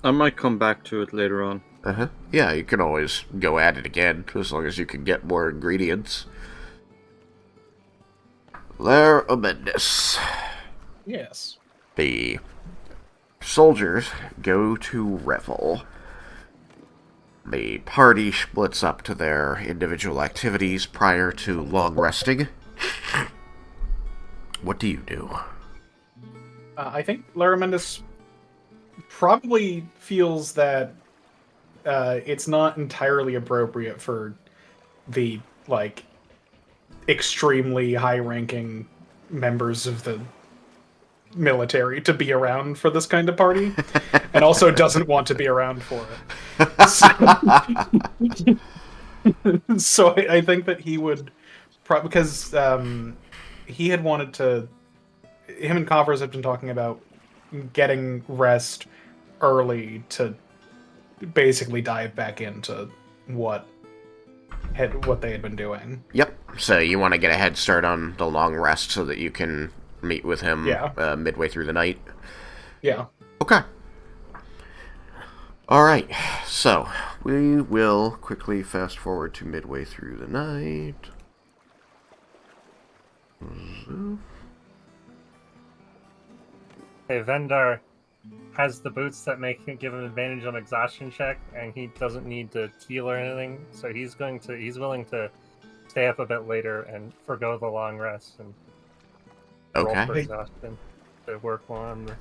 might come back to it later on. Yeah, you can always go at it again, as long as you can get more ingredients. Laromendis. Yes. The soldiers go to revel. The party splits up to their individual activities prior to long resting. What do you do? I think Laromendis probably feels that it's not entirely appropriate for the, like, extremely high-ranking members of the military to be around for this kind of party, and also doesn't want to be around for it. So I think that he would, because he had wanted to, him and Coffers have been talking about getting rest early to basically dive back into what they had been doing. Yep. So you want to get a head start on the long rest so that you can meet with him midway through the night? Yeah. Okay. Alright, so we will quickly fast forward to midway through the night. Hey, Vendar has the boots that give him advantage on exhaustion check, and he doesn't need to heal or anything, so he's willing to stay up a bit later and forgo the long rest and roll for exhaustion to work more on the...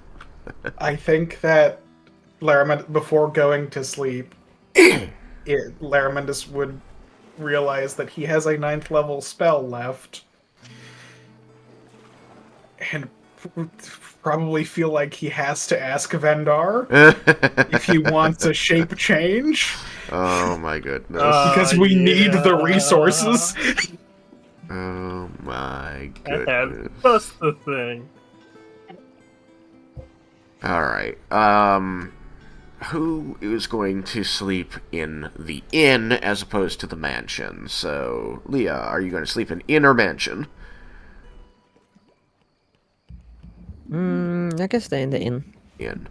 I think that before going to sleep, Laromendis would realize that he has a 9th level spell left, and probably feel like he has to ask Vendar if he wants a shape change. Oh my goodness. Because we need the resources. Oh my goodness. That's the thing. Alright, who is going to sleep in the inn as opposed to the mansion? So, Leah, are you going to sleep in inn or mansion? I guess stay in the inn. Inn.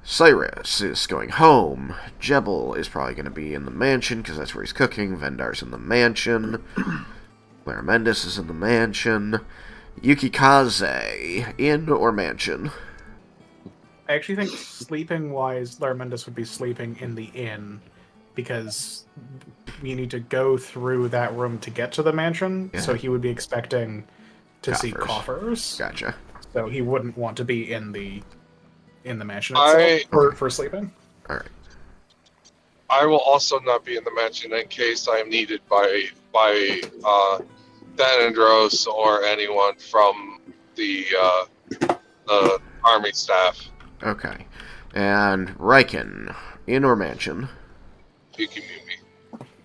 Cyrus is going home. Jebel is probably going to be in the mansion because that's where he's cooking. Vendar's in the mansion. Laromendis is in the mansion. Yukikaze, inn or mansion? I actually think sleeping-wise, Laromendis would be sleeping in the inn, because you need to go through that room to get to the mansion, so he would be expecting to see coffers. Gotcha. So he wouldn't want to be in the mansion itself for sleeping. Alright. I will also not be in the mansion in case I am needed by Thanandros or anyone from the army staff. Okay. And Raiken, inn or mansion? You can mute me.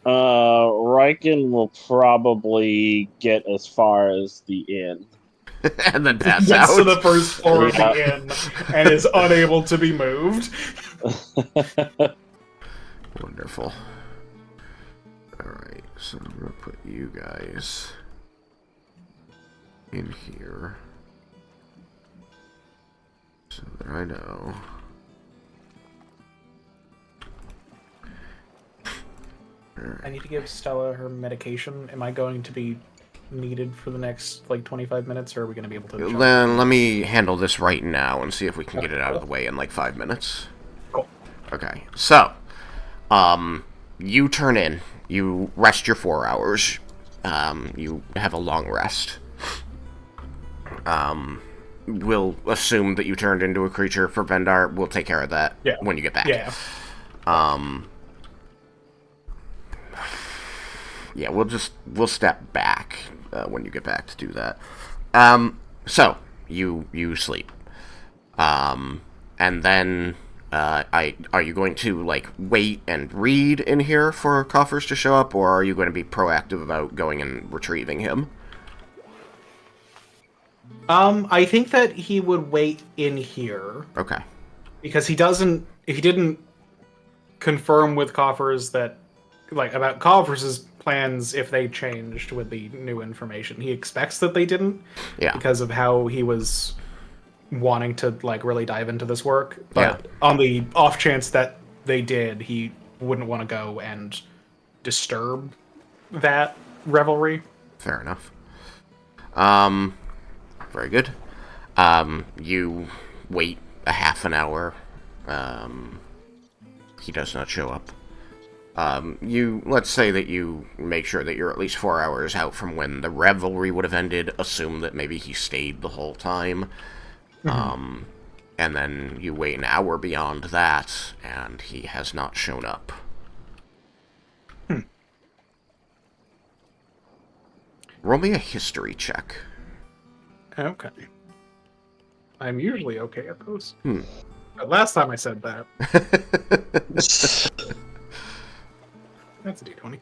Raiken will probably get as far as the inn. And then pass Gets out. to the first floor of the inn and is unable to be moved. Wonderful. Alright, so I'm gonna put you guys in here. So that I know. I need to give Stella her medication. Am I going to be needed for the next, 25 minutes, or are we going to be able to... Then let me handle this right now and see if we can get it out of the way in, 5 minutes. Cool. Okay, so, you turn in. You rest your 4 hours. You have a long rest. We'll assume that you turned into a creature for Vendar. We'll take care of that when you get back. Yeah. Yeah, we'll step back when you get back to do that. So you sleep, and then are you going to wait and read in here for coffers to show up, or are you going to be proactive about going and retrieving him? I think that he would wait in here. Okay. Because if he didn't confirm with coffers that about Coffers' plans if they changed with the new information. He expects that they didn't. Yeah. Because of how he was wanting to really dive into this work. But on the off chance that they did, he wouldn't want to go and disturb that revelry. Fair enough. Very good. You wait a half an hour. He does not show up. Let's say that you make sure that you're at least 4 hours out from when the revelry would have ended. Assume that maybe he stayed the whole time. Mm-hmm. And then you wait an hour beyond that, and he has not shown up. Roll me a history check. Okay. I'm usually okay at those. But last time I said that. That's a d20.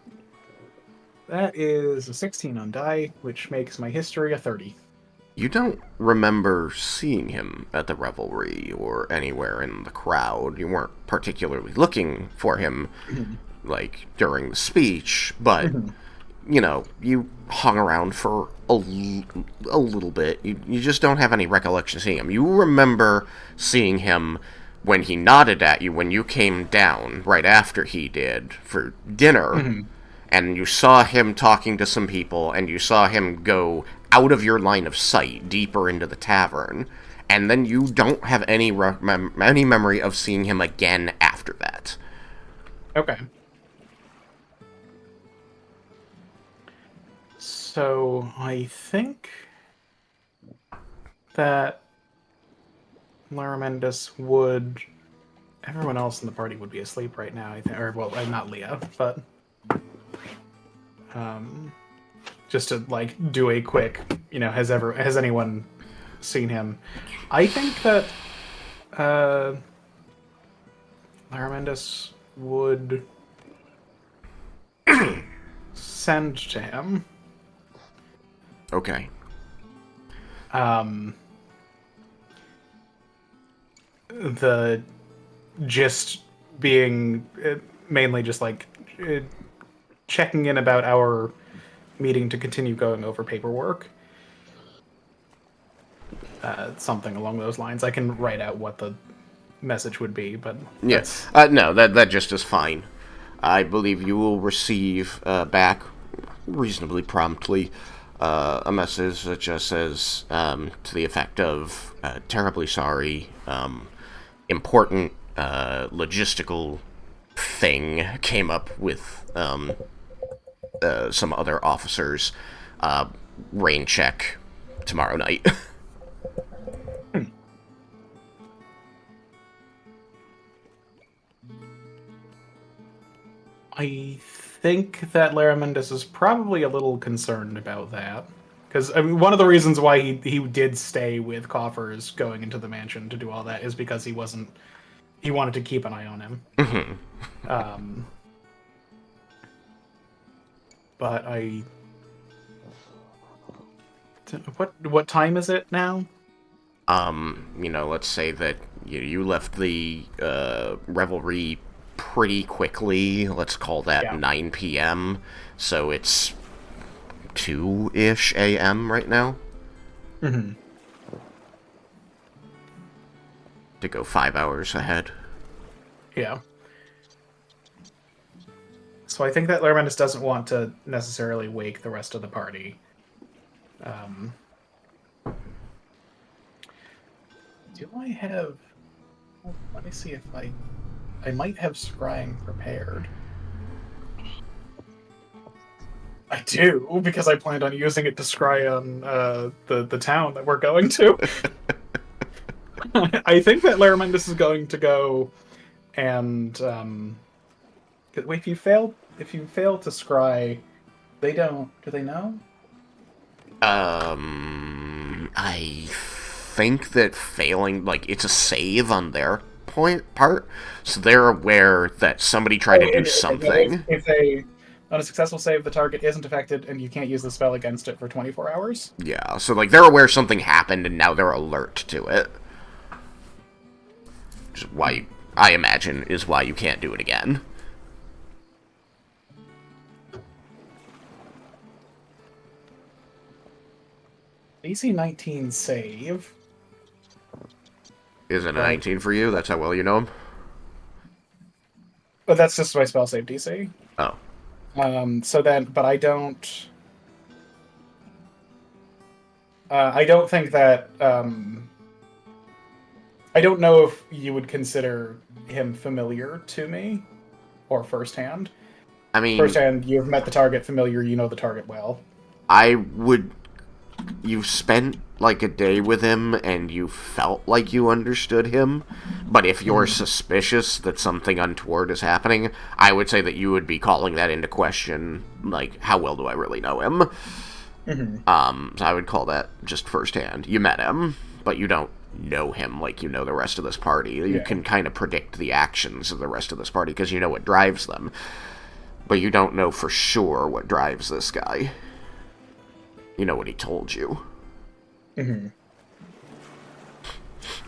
That is a 16 on die, which makes my history a 30. You don't remember seeing him at the revelry or anywhere in the crowd. You weren't particularly looking for him, during the speech, but, you hung around for a little bit. You just don't have any recollection of seeing him. You remember seeing him when he nodded at you when you came down right after he did for dinner, and you saw him talking to some people, and you saw him go out of your line of sight deeper into the tavern, and then you don't have any memory of seeing him again after that. Okay. So I think that Laromendis would... Everyone else in the party would be asleep right now, I think. Or, well, not Leah, but... just to, do a quick, has anyone seen him? I think that, Laromendis would send to him. Okay. The gist being mainly just checking in about our meeting to continue going over paperwork. Something along those lines. I can write out what the message would be, but yes. No, that just is fine. I believe you will receive back reasonably promptly a message that just says to the effect of terribly sorry, important logistical thing came up with some other officers. Rain check tomorrow night. I think that Laromendis is probably a little concerned about that. Because one of the reasons why he did stay with Coffers going into the mansion to do all that is because he wanted to keep an eye on him. Mm-hmm. But what time is it now? Let's say that you left the revelry pretty quickly. Let's call that 9 p.m. So it's 2-ish a.m. right now. Mm-hmm. To go 5 hours ahead. Yeah. So I think that Laromendis doesn't want to necessarily wake the rest of the party. Do I have... Let me see if I might have scrying prepared. I do, because I planned on using it to scry on the town that we're going to. I think that Laromendis is going to go and... wait, if you fail to scry, they don't... Do they know? I think that failing, it's a save on their part, so they're aware that somebody tried to do something. If on a successful save, the target isn't affected, and you can't use the spell against it for 24 hours. Yeah, so they're aware something happened, and now they're alert to it. Which is why, I imagine, is why you can't do it again. DC 19 save. Is it a 19 for you? That's how well you know him? But that's just my spell save DC. Oh. So then, but I don't think that, I don't know if you would consider him familiar to me, or firsthand. I mean... Firsthand, you've met the target, familiar, you know the target well. You've spent, a day with him, and you felt like you understood him, but if you're suspicious that something untoward is happening, I would say that you would be calling that into question, how well do I really know him? Mm-hmm. So I would call that just firsthand. You met him, but you don't know him like you know the rest of this party. You can kind of predict the actions of the rest of this party, because you know what drives them, but you don't know for sure what drives this guy. You know what he told you. Mm-hmm.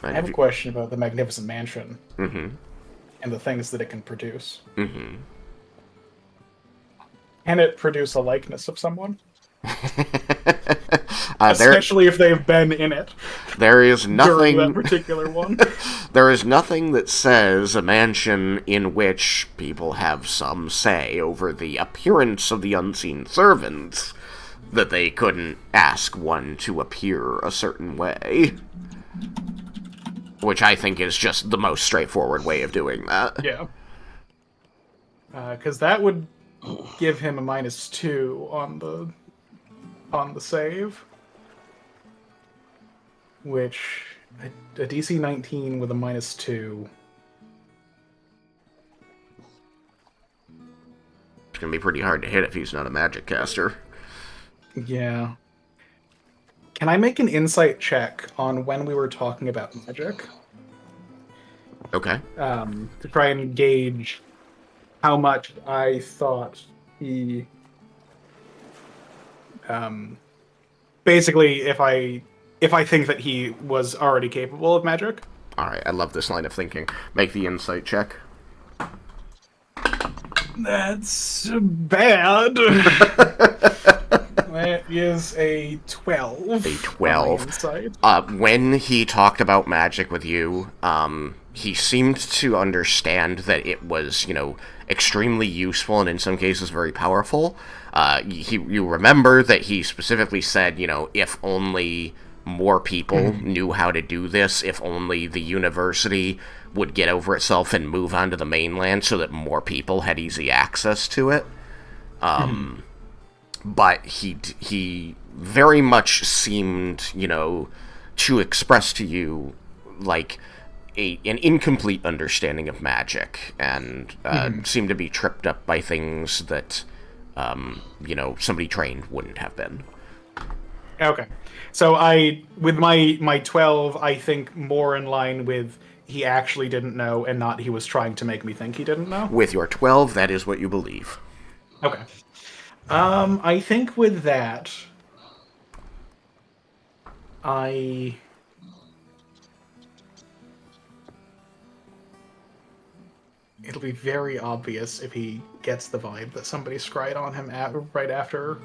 I have a question about the Magnificent Mansion. Mm-hmm. And the things that it can produce. Mm-hmm. Can it produce a likeness of someone? Especially if they've been in it. There is nothing... During that particular one. There is nothing that says a mansion in which people have some say over the appearance of the unseen servants that they couldn't ask one to appear a certain way. Which I think is just the most straightforward way of doing that. Yeah. Because that would give him a -2 on the save. Which, a DC 19 with a -2. It's gonna be pretty hard to hit if he's not a magic caster. Yeah. Can I make an insight check on when we were talking about magic? Okay. To try and gauge how much I thought he... basically, if I think that he was already capable of magic. Alright, I love this line of thinking. Make the insight check. That's bad. That is a 12. A 12. When he talked about magic with you, he seemed to understand that it was, extremely useful and in some cases very powerful. You remember that he specifically said, if only more people knew how to do this, if only the university would get over itself and move on to the mainland so that more people had easy access to it. But he very much seemed, to express to you, an incomplete understanding of magic, and seem to be tripped up by things that somebody trained wouldn't have been. Okay, so with my 12, I think more in line with he actually didn't know, and not he was trying to make me think he didn't know. With your 12, that is what you believe. Okay. I think with that, it'll be very obvious if he gets the vibe that somebody scryed on him right after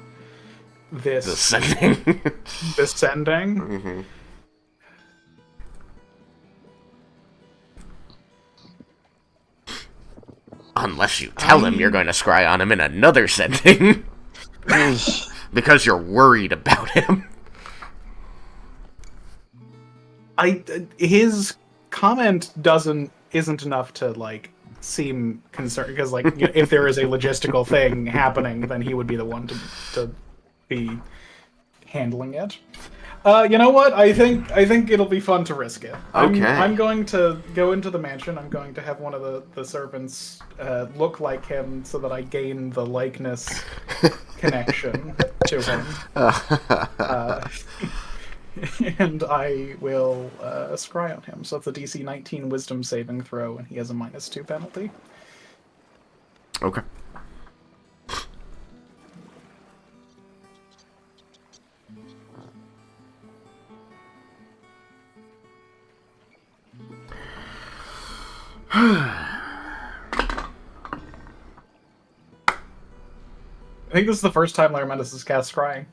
this sending. This sending. Mm-hmm. Unless you tell him you're going to scry on him in another sending. Because you're worried about him. His comment isn't enough to like seem concerned, because like if there is a logistical thing happening, then he would be the one to be handling it. You know what? I think it'll be fun to risk it. Okay. I'm going to go into the mansion. I'm going to have one of the servants look like him so that I gain the likeness connection to him. And I will scry on him. So it's a DC 19 Wisdom saving throw, and he has a -2 penalty. Okay. I think this is the first time Laromendis has cast scrying.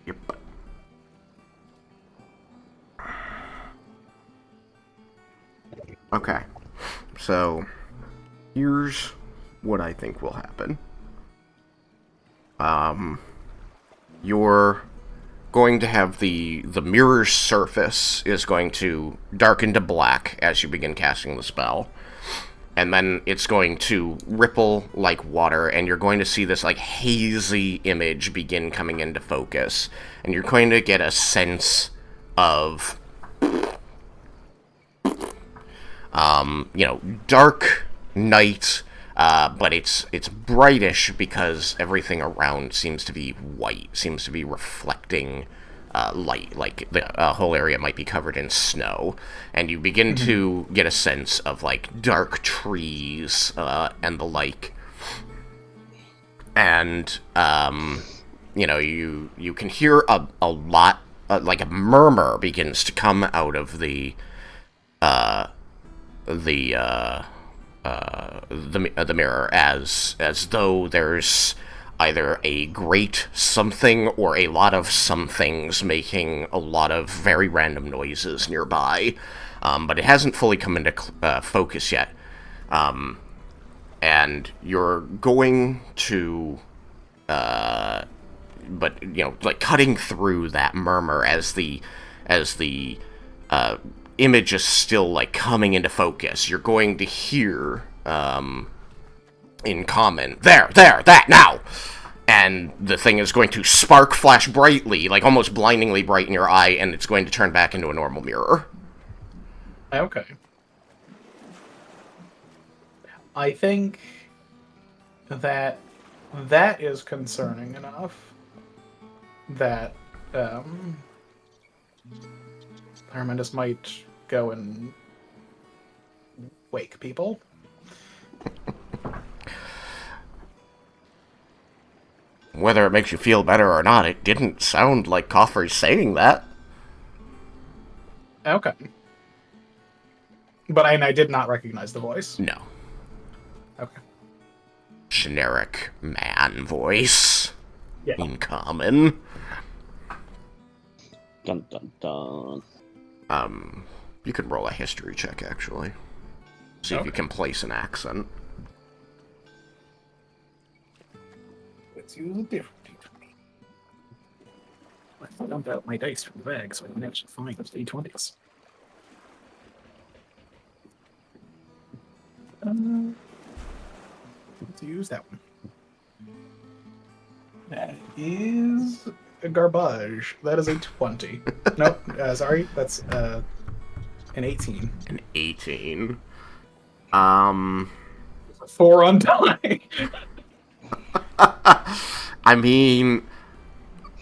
Yep. Okay. So, here's what I think will happen. You're going to have the mirror's surface is going to darken to black as you begin casting the spell. And then it's going to ripple like water, and you're going to see this like hazy image begin coming into focus. And you're going to get a sense of, dark night, but it's brightish because everything around seems to be white, seems to be reflecting light, like the whole area might be covered in snow, and you begin to get a sense of like dark trees and the like, and you can hear a lot, like a murmur begins to come out of the mirror, as though there's either a great something or a lot of somethings making a lot of very random noises nearby, but it hasn't fully come into focus yet. And you're going to, like cutting through that murmur as the image is still like coming into focus. You're going to hear, in common, there, that, now! And the thing is going to flash brightly, like almost blindingly bright in your eye, and it's going to turn back into a normal mirror. Okay. I think that is concerning enough that Laromendis might go and wake people. Whether it makes you feel better or not, it didn't sound like Coffer's saying that. Okay. But I did not recognize the voice. No. Okay. Generic man voice. Yeah. In common. Dun dun dun. You could roll a history check, actually. See if you can place an accent. Let's use a different D20. I dumped out my dice from the bag so I can actually find those D20s. Let's use that one. That is a garbage. That is a 20. Nope, sorry, that's An 18. An 18. 4 on die. I mean,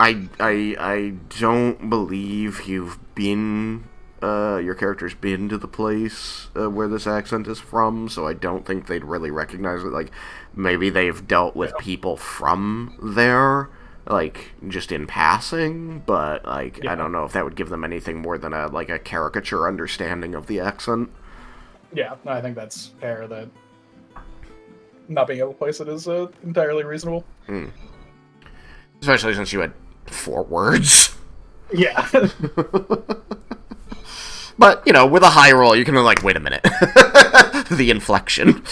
I don't believe you've been, your character's been to the place where this accent is from, so I don't think they'd really recognize it. Like, maybe they've dealt with people from there, like, just in passing, but, like, I don't know if that would give them anything more than a caricature understanding of the accent. Yeah, I think that's fair, that not being able to place it is entirely reasonable. Especially since you had 4 words. Yeah. But, you know, with a high roll, you can, like, wait a minute. The inflection.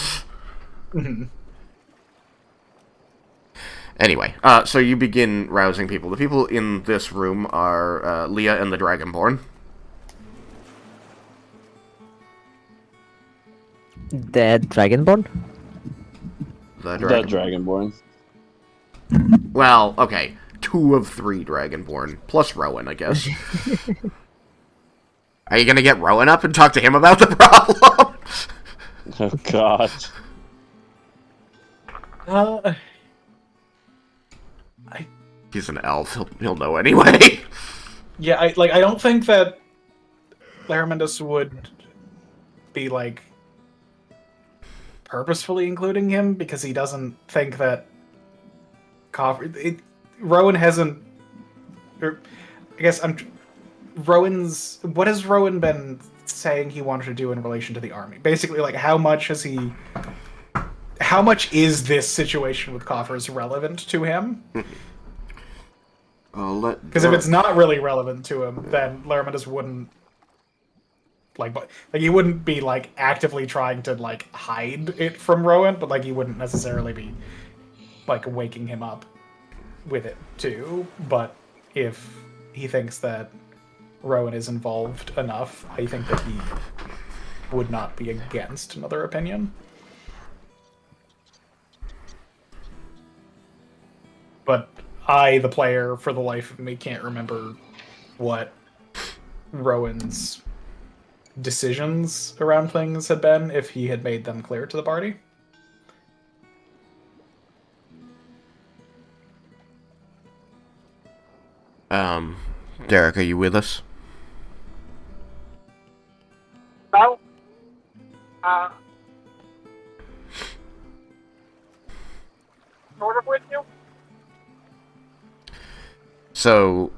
Anyway, so you begin rousing people. The people in this room are Leah and the Dragonborn. The Dragonborn? The Dragonborn. Well, okay. 2 of 3 Dragonborn, plus Rowan, I guess. Are you gonna get Rowan up and talk to him about the problem? Oh, God. He's an elf. He'll know anyway. Yeah, I don't think that Laromendis would be, like, purposefully including him, because he doesn't think that Rowan hasn't... Or, I guess Rowan's... What has Rowan been saying he wanted to do in relation to the army? Basically, like, how much is this situation with coffers relevant to him? Because if it's not really relevant to him, then Laromendis wouldn't he wouldn't be like actively trying to like hide it from Rowan, but like he wouldn't necessarily be like waking him up with it too. But if he thinks that Rowan is involved enough, I think that he would not be against another opinion. But I, the player, for the life of me, can't remember what Rowan's decisions around things had been, if he had made them clear to the party. Derek, are you with us? So, sort of with you. So,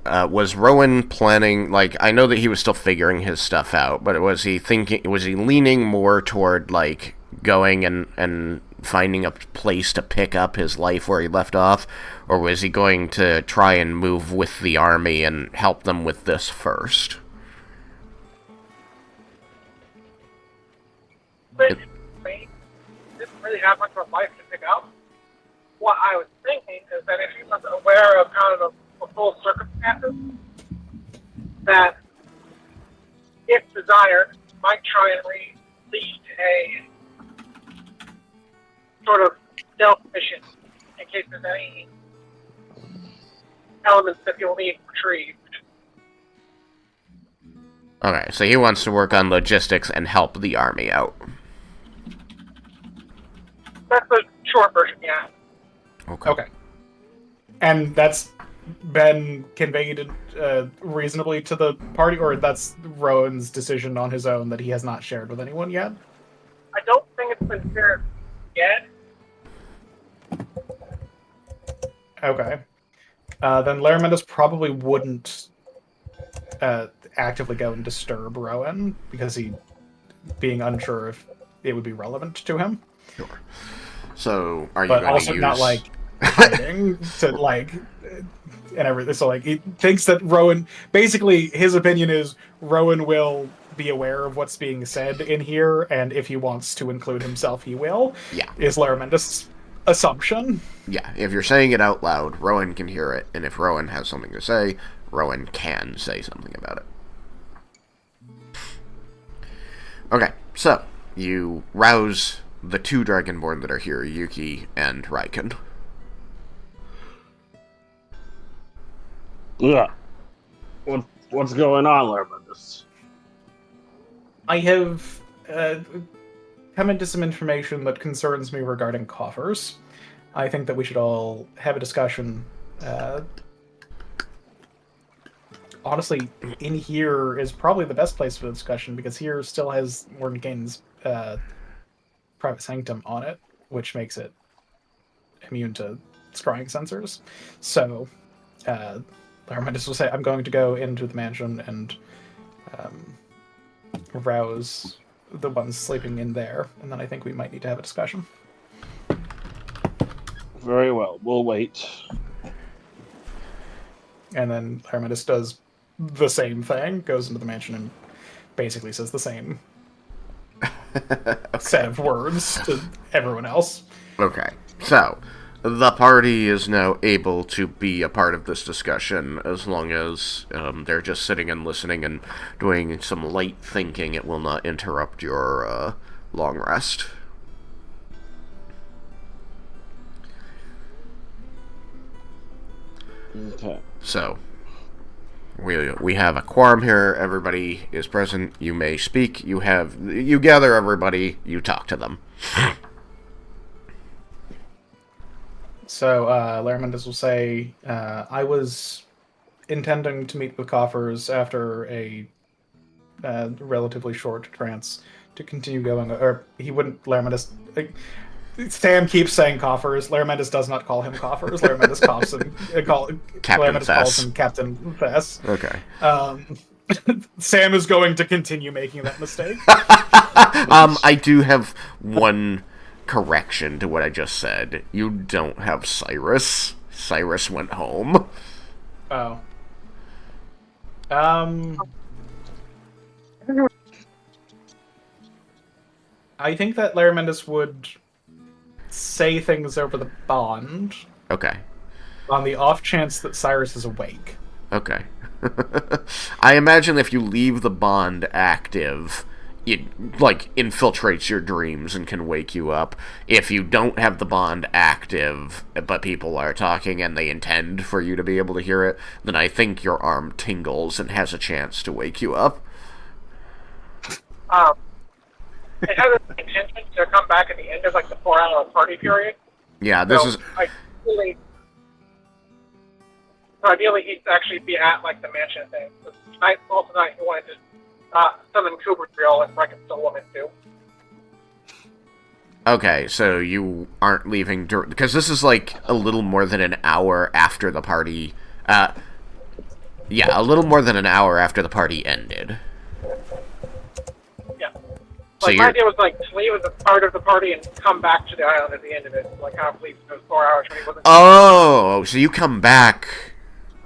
was Rowan planning, like, I know that he was still figuring his stuff out, but was he leaning more toward, like, going and finding a place to pick up his life where he left off, or was he going to try and move with the army and help them with this first? Didn't really have much of a life to pick up. What I was thinking is that if he was aware of kind of the full circumstances, that if desired, might try and lead a sort of stealth mission in case there's any elements that you'll need retrieved. Okay, so he wants to work on logistics and help the army out. That's the short version, yeah. Okay. And that's been conveyed reasonably to the party, or that's Rowan's decision on his own that he has not shared with anyone yet? I don't think it's been shared yet. Okay. Then Laromendis probably wouldn't actively go and disturb Rowan, because he being unsure if it would be relevant to him. Sure. So, are you but going also to use... not like hiding to like and everything. So like he thinks that Rowan, basically his opinion is Rowan will be aware of what's being said in here, and if he wants to include himself, he will. Yeah. Is Laromendis' assumption. Yeah, if you're saying it out loud, Rowan can hear it, and if Rowan has something to say, Rowan can say something about it. Okay, so you rouse the 2 Dragonborn that are here, Yuki and Raiken. Yeah. What's going on, Laromendis? I have come into some information that concerns me regarding coffers. I think that we should all have a discussion. Honestly, in here is probably the best place for the discussion, because here still has Mordenkainen's private sanctum on it, which makes it immune to scrying sensors. So, Laromendis will say, I'm going to go into the mansion and rouse the ones sleeping in there, and then I think we might need to have a discussion. Very well, we'll wait. And then Laromendis does the same thing, goes into the mansion and basically says the same set of words to everyone else. Okay, so the party is now able to be a part of this discussion as long as they're just sitting and listening and doing some light thinking. It will not interrupt your long rest. Okay. So, we have a quorum here. Everybody is present. You may speak. You gather everybody. You talk to them. So, Laromendis will say, I was intending to meet with coffers after a relatively short trance to continue going, or he wouldn't, Laromendis... Sam keeps saying coffers. Laromendis does not call him coffers. Laromendis calls him Captain Thess. Okay. Sam is going to continue making that mistake. I do have one correction to what I just said. You don't have Cyrus. Cyrus went home. Oh. I think that Laromendis would say things over the bond. Okay. On the off chance that Cyrus is awake. Okay. I imagine if you leave the bond active, it, infiltrates your dreams and can wake you up. If you don't have the bond active, but people are talking and they intend for you to be able to hear it, then I think your arm tingles and has a chance to wake you up. It has an intention to come back at the end of the 4-hour party period. Yeah, this is... Ideally, he'd actually be at the mansion thing. Tonight, also tonight, he wanted to summon Kuberdrill and Raiken still woman too. Okay, so you aren't leaving because this is a little more than an hour after the party. Yeah, a little more than an hour after the party ended. So my idea was to leave as a part of the party and come back to the island at the end of it. Kind of leave those 4 hours when he wasn't. Oh, so you come back.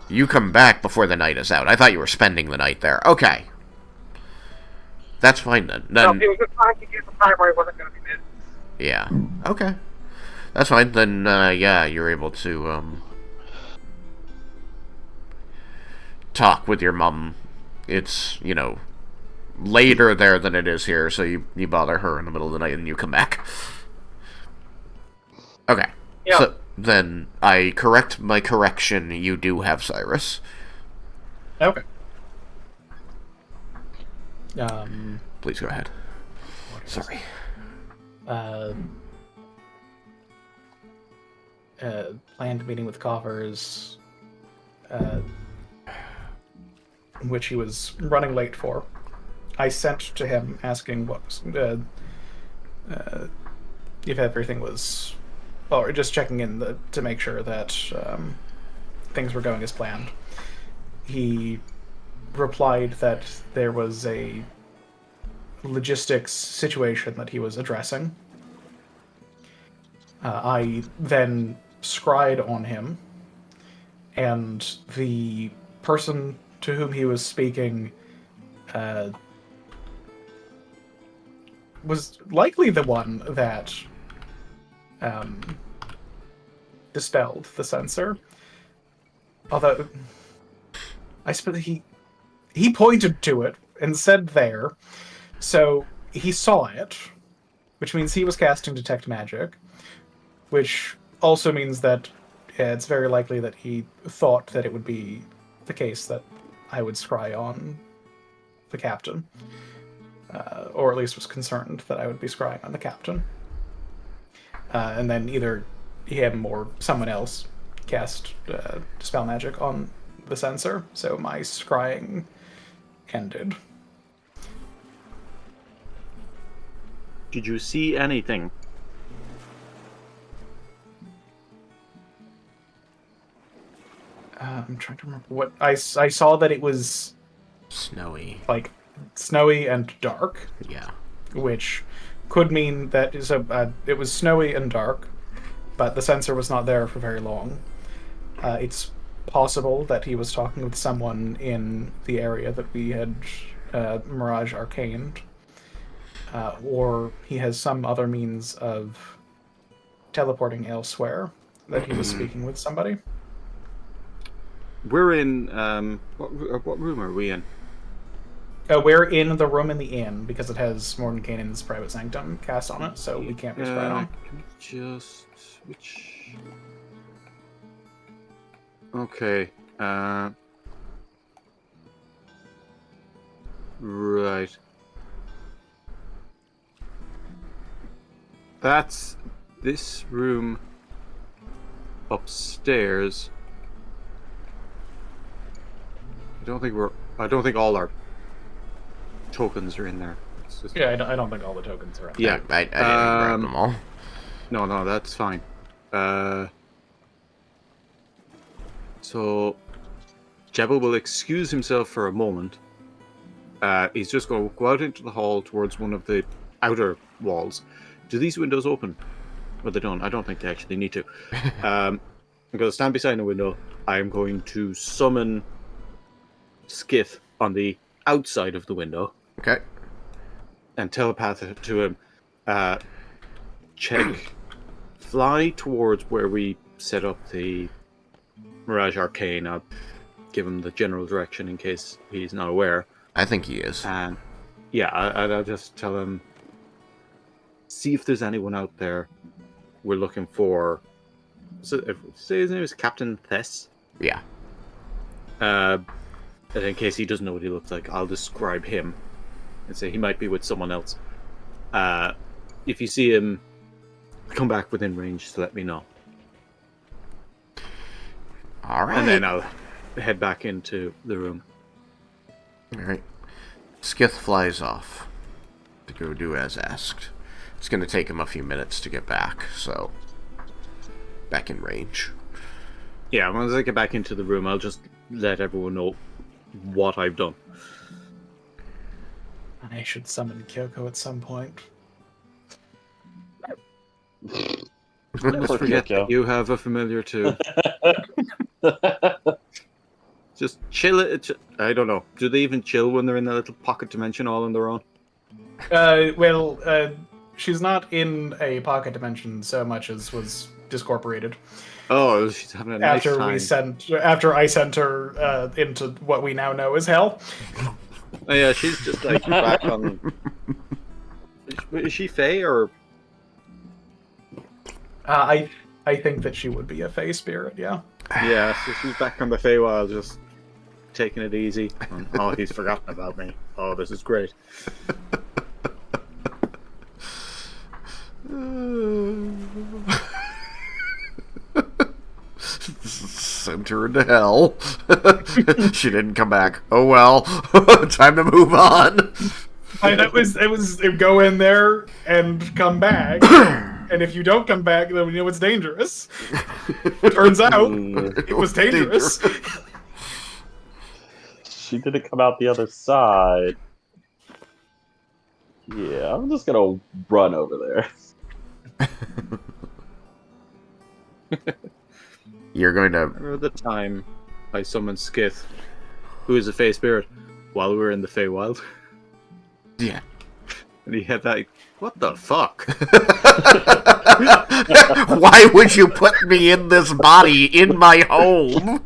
You come back before the night is out. I thought you were spending the night there. Okay. That's fine then. No, he was just trying to get the time where he wasn't going to be missed. Yeah. Okay. That's fine. Then, yeah, you're able to, talk with your mom. It's, later there than it is here, so you bother her in the middle of the night and you come back. Okay. Yeah. So then I correct my correction. You do have Cyrus. Okay. Please go ahead. Sorry. Planned meeting with coffers, which he was running late for. I sent to him asking what was, if everything was, or just checking in to make sure that things were going as planned. He replied that there was a logistics situation that he was addressing. I then scryed on him, and the person to whom he was speaking was likely the one that dispelled the sensor. Although, I suppose he pointed to it and said there, so he saw it, which means he was casting Detect Magic, which also means that it's very likely that he thought that it would be the case that I would scry on the captain. or at least was concerned that I would be scrying on the captain. And then either him or someone else cast Dispel Magic on the sensor, so my scrying ended. Did you see anything? I'm trying to remember what I saw. That it was snowy, like snowy and dark. Yeah, which could mean that it was snowy and dark, but the sensor was not there for very long. It's possible that he was talking with someone in the area that we had Mirage Arcaned, or he has some other means of teleporting elsewhere that he was speaking with somebody. We're in what room are we in? We're in the room in the inn because it has Mordenkainen's private sanctum cast on it, so we can't be spread on. Can we just switch? Okay. Right. That's this room upstairs. I don't think all our tokens are in there. Just... Yeah, I don't think all the tokens are in there. Yeah, I didn't grab them all. No, that's fine. So, Jebba will excuse himself for a moment. He's just going to go out into the hall towards one of the outer walls. Do these windows open? Well, they don't. I don't think they actually need to. I'm going to stand beside the window. I'm going to summon Skith on the outside of the window. Okay. And telepath to him. Check. Fly towards where we set up the Mirage Arcane. I'll give him the general direction in case he's not aware. I think he is. And yeah, I'll just tell him, see if there's anyone out there. We're looking for... say his name is Captain Thess? Yeah. And in case he doesn't know what he looks like, I'll describe him and say he might be with someone else. If you see him, come back within range to let me know. All right. And then I'll head back into the room. All right. Skith flies off to go do as asked. It's going to take him a few minutes to get back, so back in range. Yeah, once I get back into the room, I'll just let everyone know what I've done. I should summon Kyoko at some point. Let's forget that you have a familiar too. Just chill it. I don't know. Do they even chill when they're in that little pocket dimension all on their own? She's not in a pocket dimension so much as was discorporated. Oh, she's having a nice time. After I sent her into what we now know as hell. Oh yeah, she's just like back on. Is she Fae or? I think that she would be a Fae spirit. Yeah. Yeah, so she's back on the Feywild, just taking it easy. And, oh, he's forgotten about me. Oh, this is great. Sent her into hell. She didn't come back. Oh well. Time to move on. It was go in there and come back. And if you don't come back, then we know it's dangerous. Turns out it was dangerous. She didn't come out the other side. Yeah, I'm just gonna run over there. You're going to... Remember the time I summoned Skith, who is a Fey spirit, while we were in the Feywild? Yeah. And he had that... What the fuck? Why would you put me in this body in my home?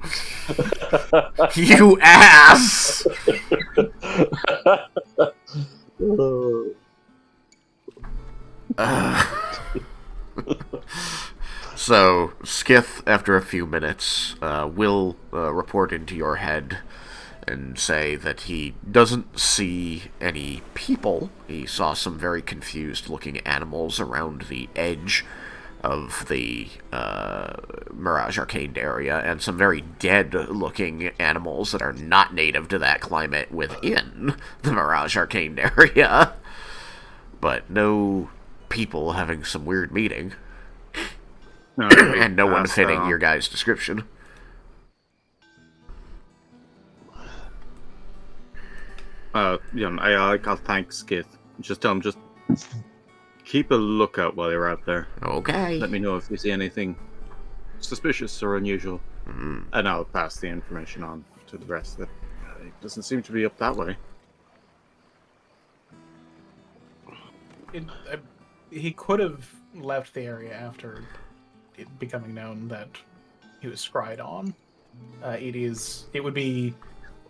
You ass! So, Skith, after a few minutes, will report into your head and say that he doesn't see any people. He saw some very confused-looking animals around the edge of the Mirage Arcade area, and some very dead-looking animals that are not native to that climate within the Mirage Arcade area. But no people having some weird meeting. No, and no one fitting your guy's description. I'll thank Skith. Just tell him, just keep a lookout while you're out there. Okay. Let me know if you see anything suspicious or unusual. And I'll pass the information on to the rest. That it doesn't seem to be up that way. He could have left the area after it becoming known that he was scryed on. It would be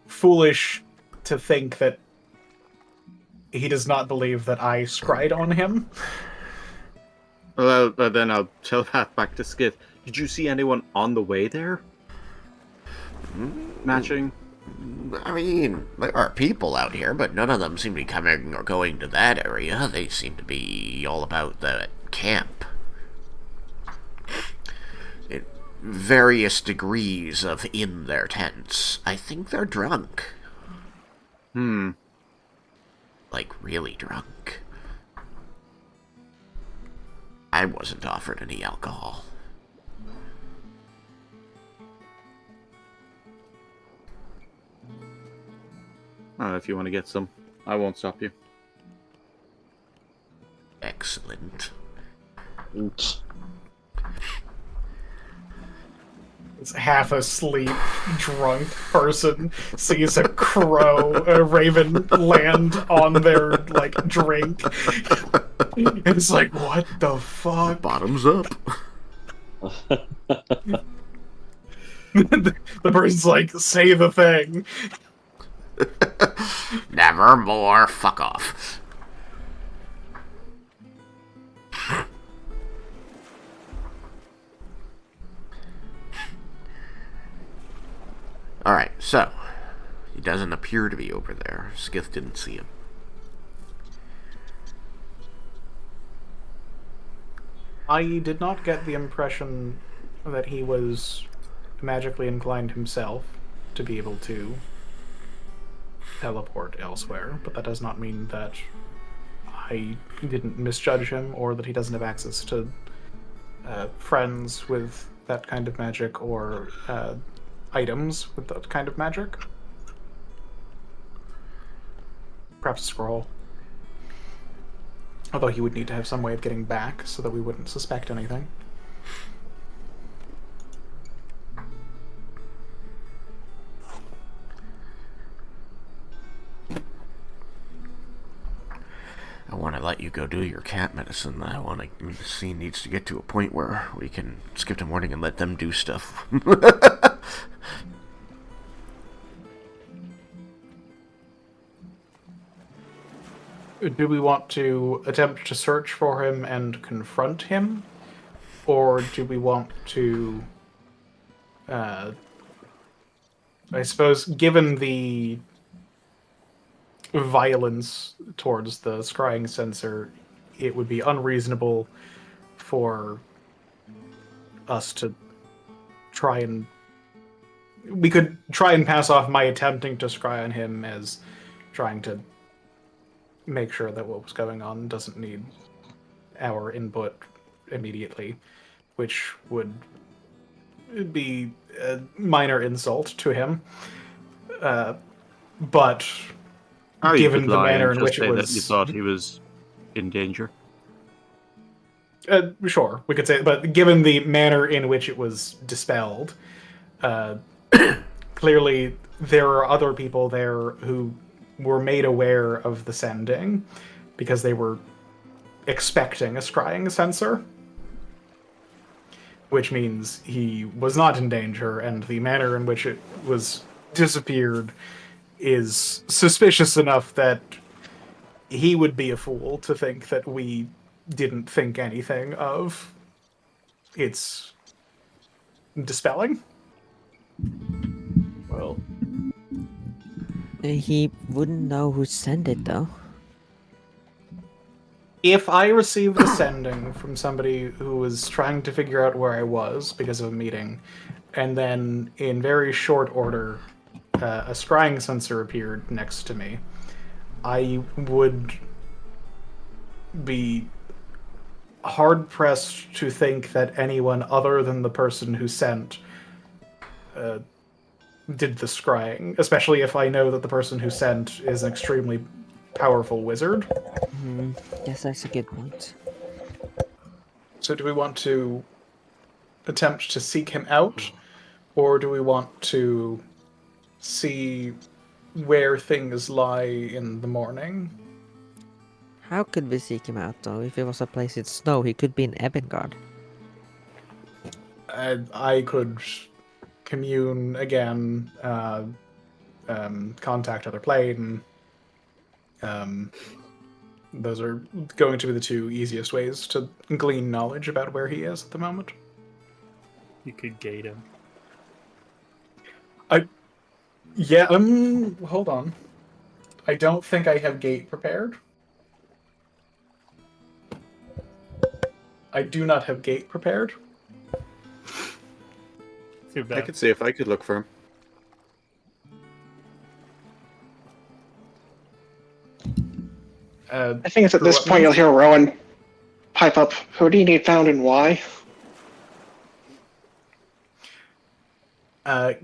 foolish to think that he does not believe that I scryed on him. Well, then I'll tell that back to Skith. Did you see anyone on the way there? Matching? I mean, there are people out here, but none of them seem to be coming or going to that area. They seem to be all about the camp. Various degrees of in their tents. I think they're drunk. Like, really drunk. I wasn't offered any alcohol. If you want to get some, I won't stop you. Excellent. Oops. This half asleep, drunk person sees a crow, a raven land on their, like, drink. It's like, what the fuck? Bottoms up. The person's like, say the thing. Nevermore. Fuck off. Alright, so he doesn't appear to be over there. Skith didn't see him. I did not get the impression that he was magically inclined himself to be able to teleport elsewhere, but that does not mean that I didn't misjudge him or that he doesn't have access to friends with that kind of magic or items with that kind of magic. Perhaps a scroll. Although he would need to have some way of getting back so that we wouldn't suspect anything. I want to let you go do your cat medicine. The scene needs to get to a point where we can skip the morning and let them do stuff. Do we want to attempt to search for him and confront him? Or do we want to... I suppose, given the violence towards the scrying sensor, it would be unreasonable for us to try and... We could try and pass off my attempting to scry on him as trying to make sure that what was going on doesn't need our input immediately, which would be a minor insult to him. But given the manner in which it was... that you thought he was in danger. Sure, we could say, but given the manner in which it was dispelled, clearly there are other people there who were made aware of the sending because they were expecting a scrying sensor, which means he was not in danger, and the manner in which it was disappeared is suspicious enough that he would be a fool to think that we didn't think anything of its dispelling. Well, He wouldn't know who sent it, though. If I received a sending from somebody who was trying to figure out where I was because of a meeting, and then in very short order, a scrying sensor appeared next to me, I would be hard-pressed to think that anyone other than the person who sent did the scrying, especially if I know that the person who sent is an extremely powerful wizard. Yes, that's a good point. So do we want to attempt to seek him out, or do we want to see where things lie in the morning? How could we seek him out, though? If it was a place with snow, he could be in Ebengard. I could commune again, contact other plane. Those are going to be the two easiest ways to glean knowledge about where he is at the moment. You could gate him. Hold on. I don't think I have gate prepared. I do not have gate prepared. Too bad. I could see if I could look for him. I think it's at this point you'll hear Rowan pipe up, "Who do you need found and why?"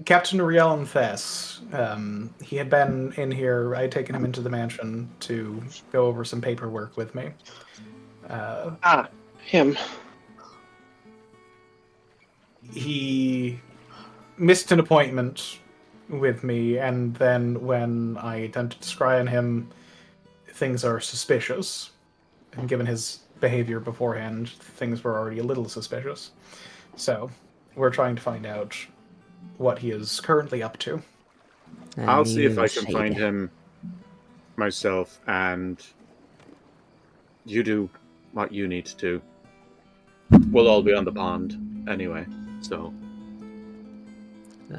Captain Riel In-Thess. He had been in here. I had taken him into the mansion to go over some paperwork with me. Him. He missed an appointment with me, and then when I attempted to scry on him, things are suspicious. And given his behavior beforehand, things were already a little suspicious. So, we're trying to find out what he is currently up to. I'll see if I can find him myself, and you do what you need to do. We'll all be on the pond anyway, so...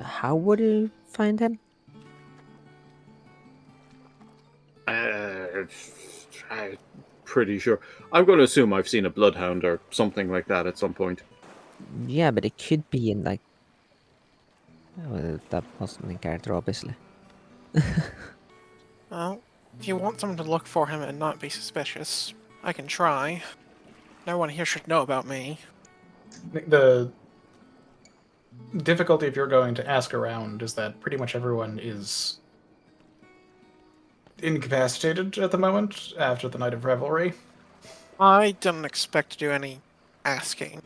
How would you find him? I'm pretty sure. I'm going to assume I've seen a bloodhound or something like that at some point. Yeah, but it could be in, like... Oh, that wasn't in character, obviously. Well, if you want someone to look for him and not be suspicious, I can try. No one here should know about me. The difficulty if you're going to ask around is that pretty much everyone is incapacitated at the moment after the Night of Revelry. I didn't expect to do any asking.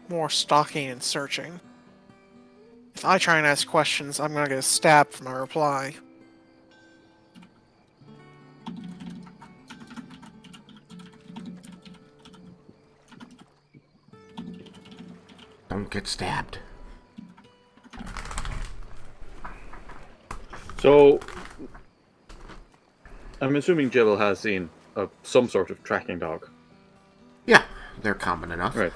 More stalking and searching. If I try and ask questions, I'm gonna get stabbed for my reply. Don't get stabbed. So, I'm assuming Jill has seen some sort of tracking dog. Yeah, they're common enough. Right.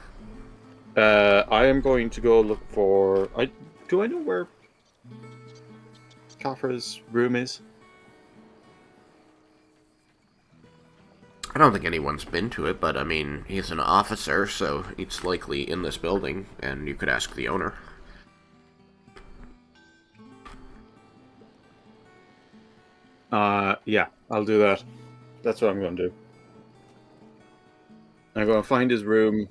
I am going to go look for... Do I know where Kafra's room is? I don't think anyone's been to it, but I mean, he's an officer, so it's likely in this building, and you could ask the owner. Yeah, I'll do that. That's what I'm going to do. I'm going to find his room,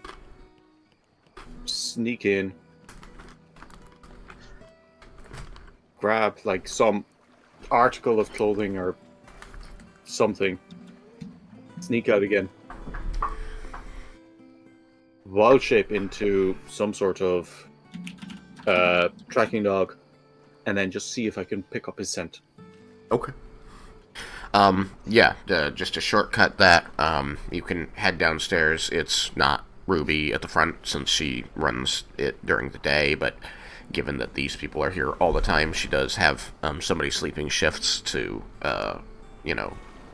sneak in, grab, like, some article of clothing or something, sneak out again, wild shape into some sort of tracking dog, and then just see if I can pick up his scent. Okay. Yeah, just to shortcut that, you can head downstairs. It's not Ruby at the front since she runs it during the day, but given that these people are here all the time, she does have somebody sleeping shifts to,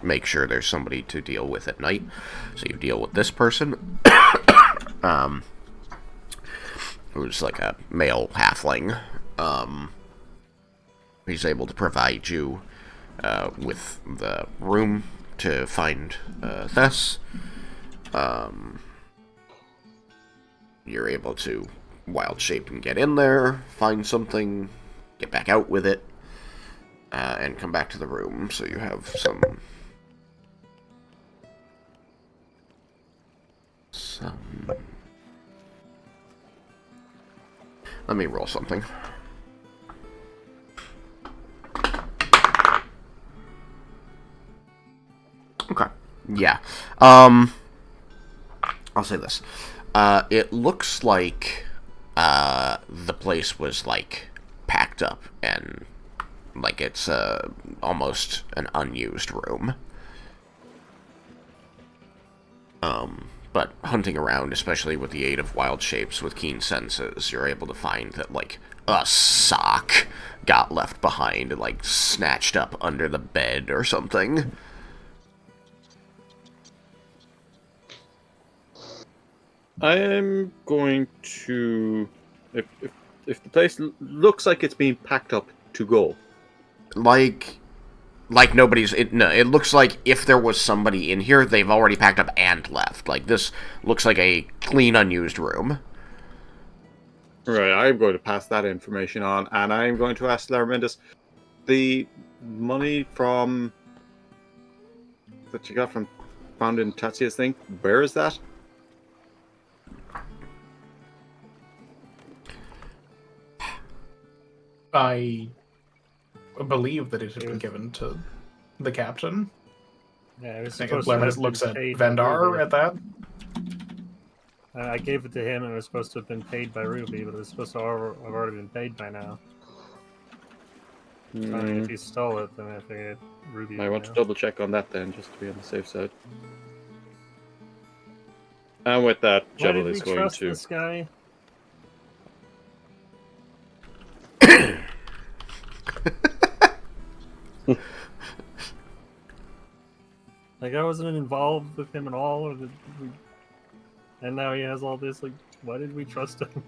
make sure there's somebody to deal with at night. So you deal with this person, who's like a male halfling. He's able to provide you with the room to find Thess. You're able to wild shape and get in there, find something, get back out with it, and come back to the room. So you have some. Let me roll something. Okay. Yeah. I'll say this. It looks like the place was like packed up and like it's almost an unused room. But hunting around, especially with the aid of wild shapes with keen senses, you're able to find that, like, a sock got left behind and, like, snatched up under the bed or something. I am going to... If the place looks like it's being packed up to go. Like nobody's... It looks like if there was somebody in here, they've already packed up and left. Like, this looks like a clean, unused room. Right, I'm going to pass that information on, and I'm going to ask Laromendis, the money from... that you got from found in Tatsia's thing, where is that? I believe that it had been given to the captain. Yeah, it was I think supposed to Lemon have looks been at paid Vendar Ruby. at that. I gave it to him, and it was supposed to have been paid by Ruby, but it was supposed to have already been paid by now. So, I mean, if he stole it, then I figured Ruby. I want to double check on that then, just to be on the safe side. And with that, Jebel is going to. This guy? Like, I wasn't involved with him at all, or and now he has all this. Like, why did we trust him?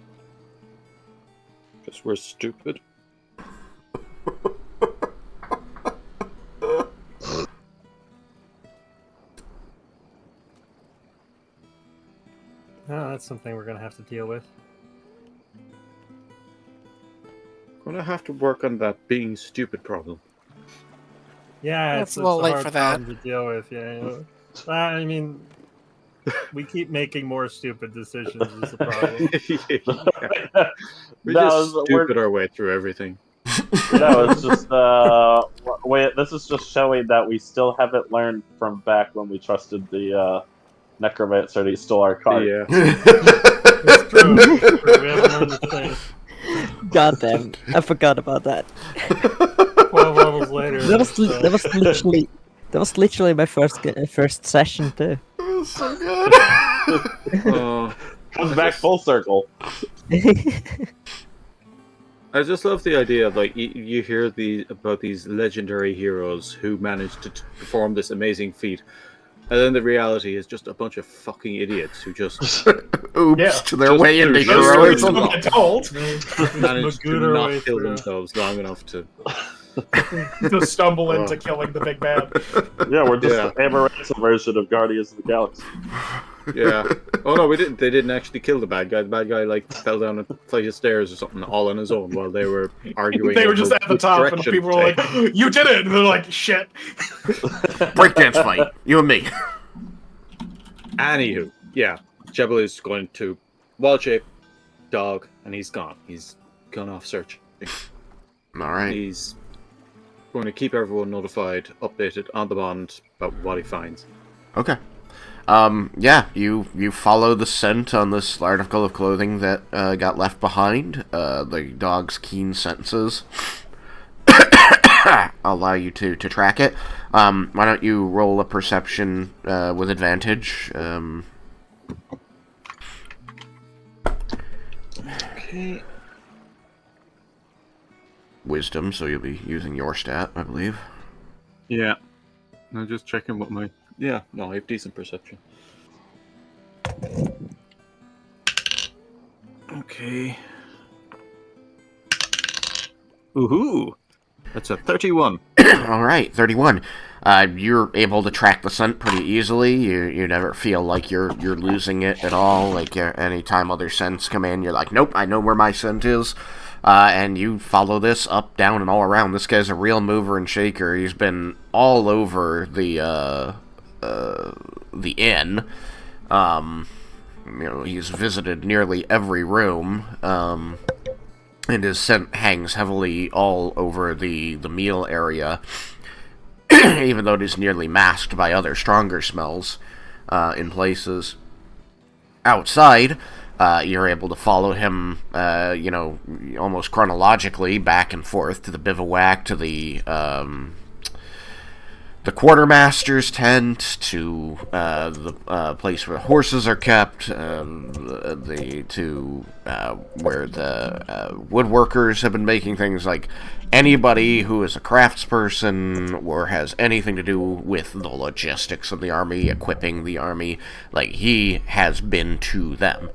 Because we're stupid. Oh, that's something we're gonna have to deal with. Gonna have to work on that being stupid problem. Yeah, it's a little late for that to deal with. Yeah, I mean, we keep making more stupid decisions. Is the problem? We just stupid our way through everything. No, it's just this is just showing that we still haven't learned from back when we trusted the necromancer and he stole our card. Yeah. It's true. We haven't learned a thing. God damn, I forgot about that. 12 levels later. That was literally my first session too. So good. Comes back full circle. I just love the idea of, like, you hear about these legendary heroes who managed to perform this amazing feat, and then the reality is just a bunch of fucking idiots who just oops to their way into heroism. Managed to not kill themselves long enough to stumble into killing the big bad. Yeah, we're just the Amaranth's version of Guardians of the Galaxy. Yeah. Oh no, we didn't. They didn't actually kill the bad guy. The bad guy like fell down a flight of stairs or something, all on his own, while they were arguing. They were just at the top, and people were like, "You did it!" And they're like, "Shit." Breakdance fight, you and me. Anywho, yeah, Jebel is going to wild shape dog, and he's gone. He's gone off searching. All right. He's going to keep everyone notified, updated on the bond about what he finds. Okay. Yeah, you follow the scent on this article of clothing that got left behind. The dog's keen senses allow you to track it. Why don't you roll a perception with advantage? Okay. Wisdom, so you'll be using your stat, I believe. Yeah. I'm just checking what my... Yeah, no, I have decent perception. Okay. Ooh, That's a 31. All right, 31. You're able to track the scent pretty easily. You never feel like you're losing it at all. Like anytime other scents come in, you're like, nope, I know where my scent is. And you follow this up, down, and all around. This guy's a real mover and shaker. He's been all over the inn. He's visited nearly every room. And his scent hangs heavily all over the meal area, even though it is nearly masked by other stronger smells in places. Outside, you're able to follow him, almost chronologically back and forth to the bivouac, to the quartermaster's tent, to the place where the horses are kept, where the woodworkers have been making things. Like anybody who is a craftsperson or has anything to do with the logistics of the army, equipping the army, like he has been to them.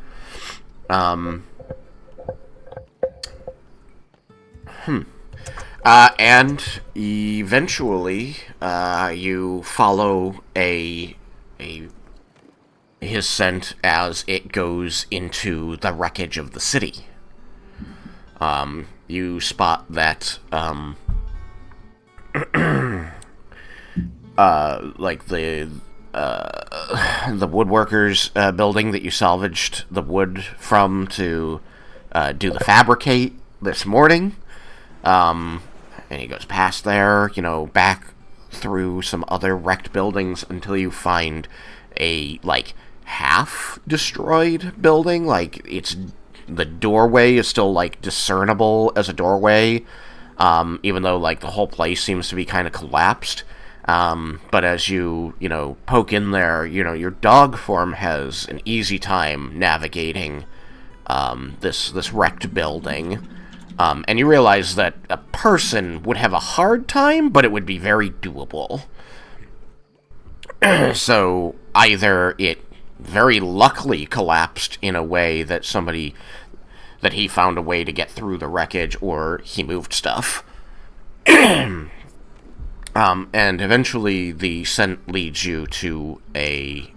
And eventually, you follow his scent as it goes into the wreckage of the city. You spot that, like the woodworkers' building that you salvaged the wood from to do the fabricate this morning. And he goes past there, back through some other wrecked buildings until you find a, half-destroyed building. Like, the doorway is still, discernible as a doorway, even though, the whole place seems to be kind of collapsed. But as you, poke in there, your dog form has an easy time navigating, this wrecked building. And you realize that a person would have a hard time, but it would be very doable. So, either it very luckily collapsed in a way that he found a way to get through the wreckage, or he moved stuff. And eventually the scent leads you to a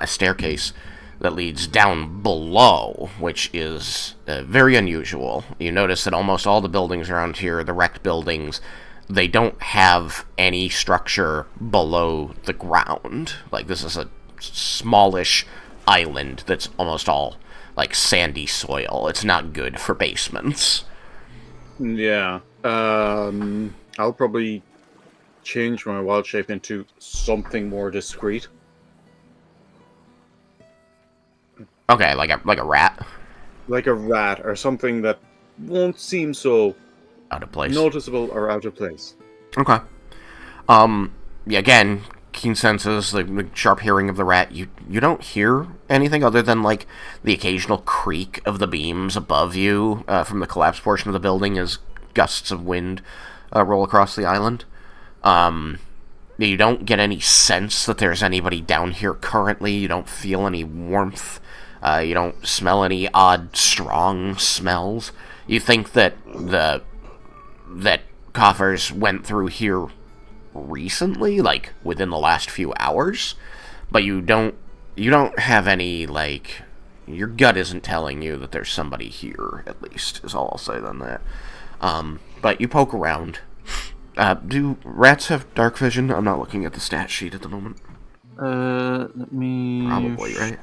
staircase that leads down below, which is very unusual. You notice that almost all the buildings around here, the wrecked buildings, they don't have any structure below the ground. Like, this is a smallish island that's almost all, sandy soil. It's not good for basements. Yeah. I'll probably change my wild shape into something more discreet. Okay, like a rat? Like a rat, or something that won't seem so out of place. Noticeable or out of place. Okay. Again, keen senses, the sharp hearing of the rat. You don't hear anything other than, the occasional creak of the beams above you from the collapsed portion of the building as gusts of wind roll across the island. You don't get any sense that there's anybody down here currently. You don't feel any warmth. You don't smell any odd, strong smells. You think that coffers went through here recently, within the last few hours, but you don't have any, your gut isn't telling you that there's somebody here, at least, is all I'll say on that. But you poke around. Do rats have dark vision? I'm not looking at the stat sheet at the moment. Let me... Probably, right?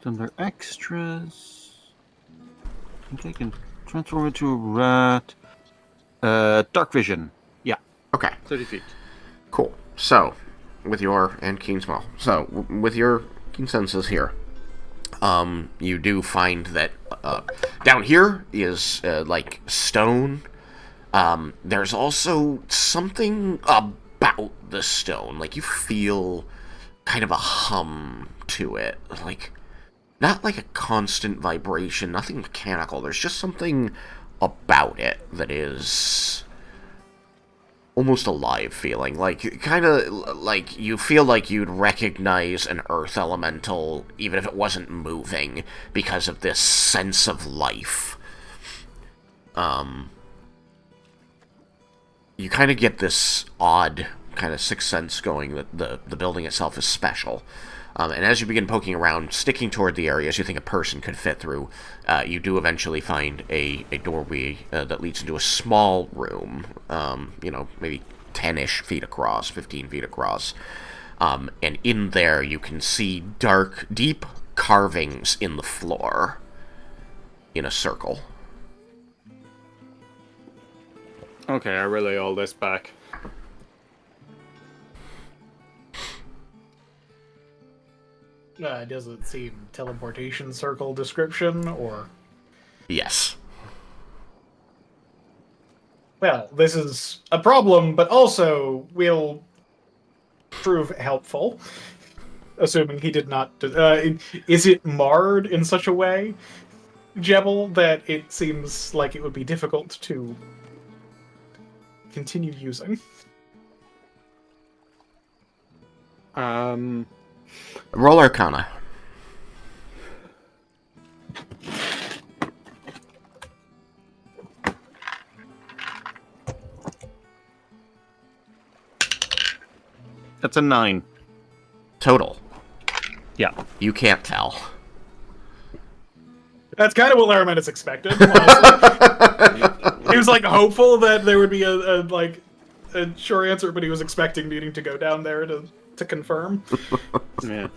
Under extras, I think I can transform into a rat. Dark vision. Yeah. Okay. 30 feet. Cool. So, with your keen smell. So, with your keen senses here, you do find that down here is stone. There's also something about the stone. You feel kind of a hum to it. Not a constant vibration, nothing mechanical. There's just something about it that is almost alive feeling. You feel like you'd recognize an earth elemental even if it wasn't moving because of this sense of life. you kind of get this odd kind of sixth sense going that the building itself is special. And as you begin poking around, sticking toward the areas you think a person could fit through, you do eventually find a doorway that leads into a small room, maybe 10-ish feet across, 15 feet across. And in there you can see dark, deep carvings in the floor in a circle. Okay, I relay all this back. Does it seem teleportation circle description, or? Yes. Well, this is a problem, but also will prove helpful. Assuming he did not... is it marred in such a way, Jebel, that it seems like it would be difficult to continue using? Roll Arcana. That's a 9. Total. Yeah. You can't tell. That's kind of what Laromendis expected, honestly. He was, hopeful that there would be a sure answer, but he was expecting needing to go down there to confirm. Yeah.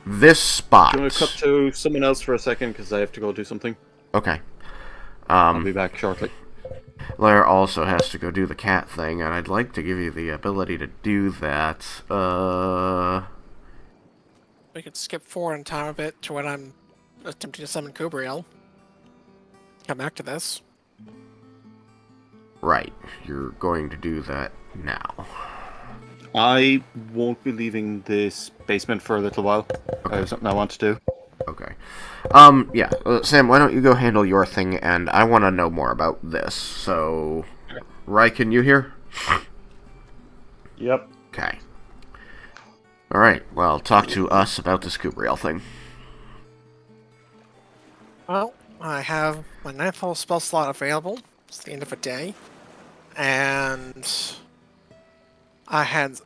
This spot. Do you want to cut to someone else for a second, because I have to go do something? Okay. I'll be back shortly. Lair also has to go do the cat thing, and I'd like to give you the ability to do that. We could skip forward in time a bit to when I'm attempting to summon Kubriel. Come back to this. Right. You're going to do that now. I won't be leaving this basement for a little while. I have something I want to do. Okay. Sam, why don't you go handle your thing, and I want to know more about this. So, Raiken, you here? Yep. Okay. Alright, well, talk to us about this Kubriel thing. Well, I have my 9th level spell slot available. It's the end of a day. And I had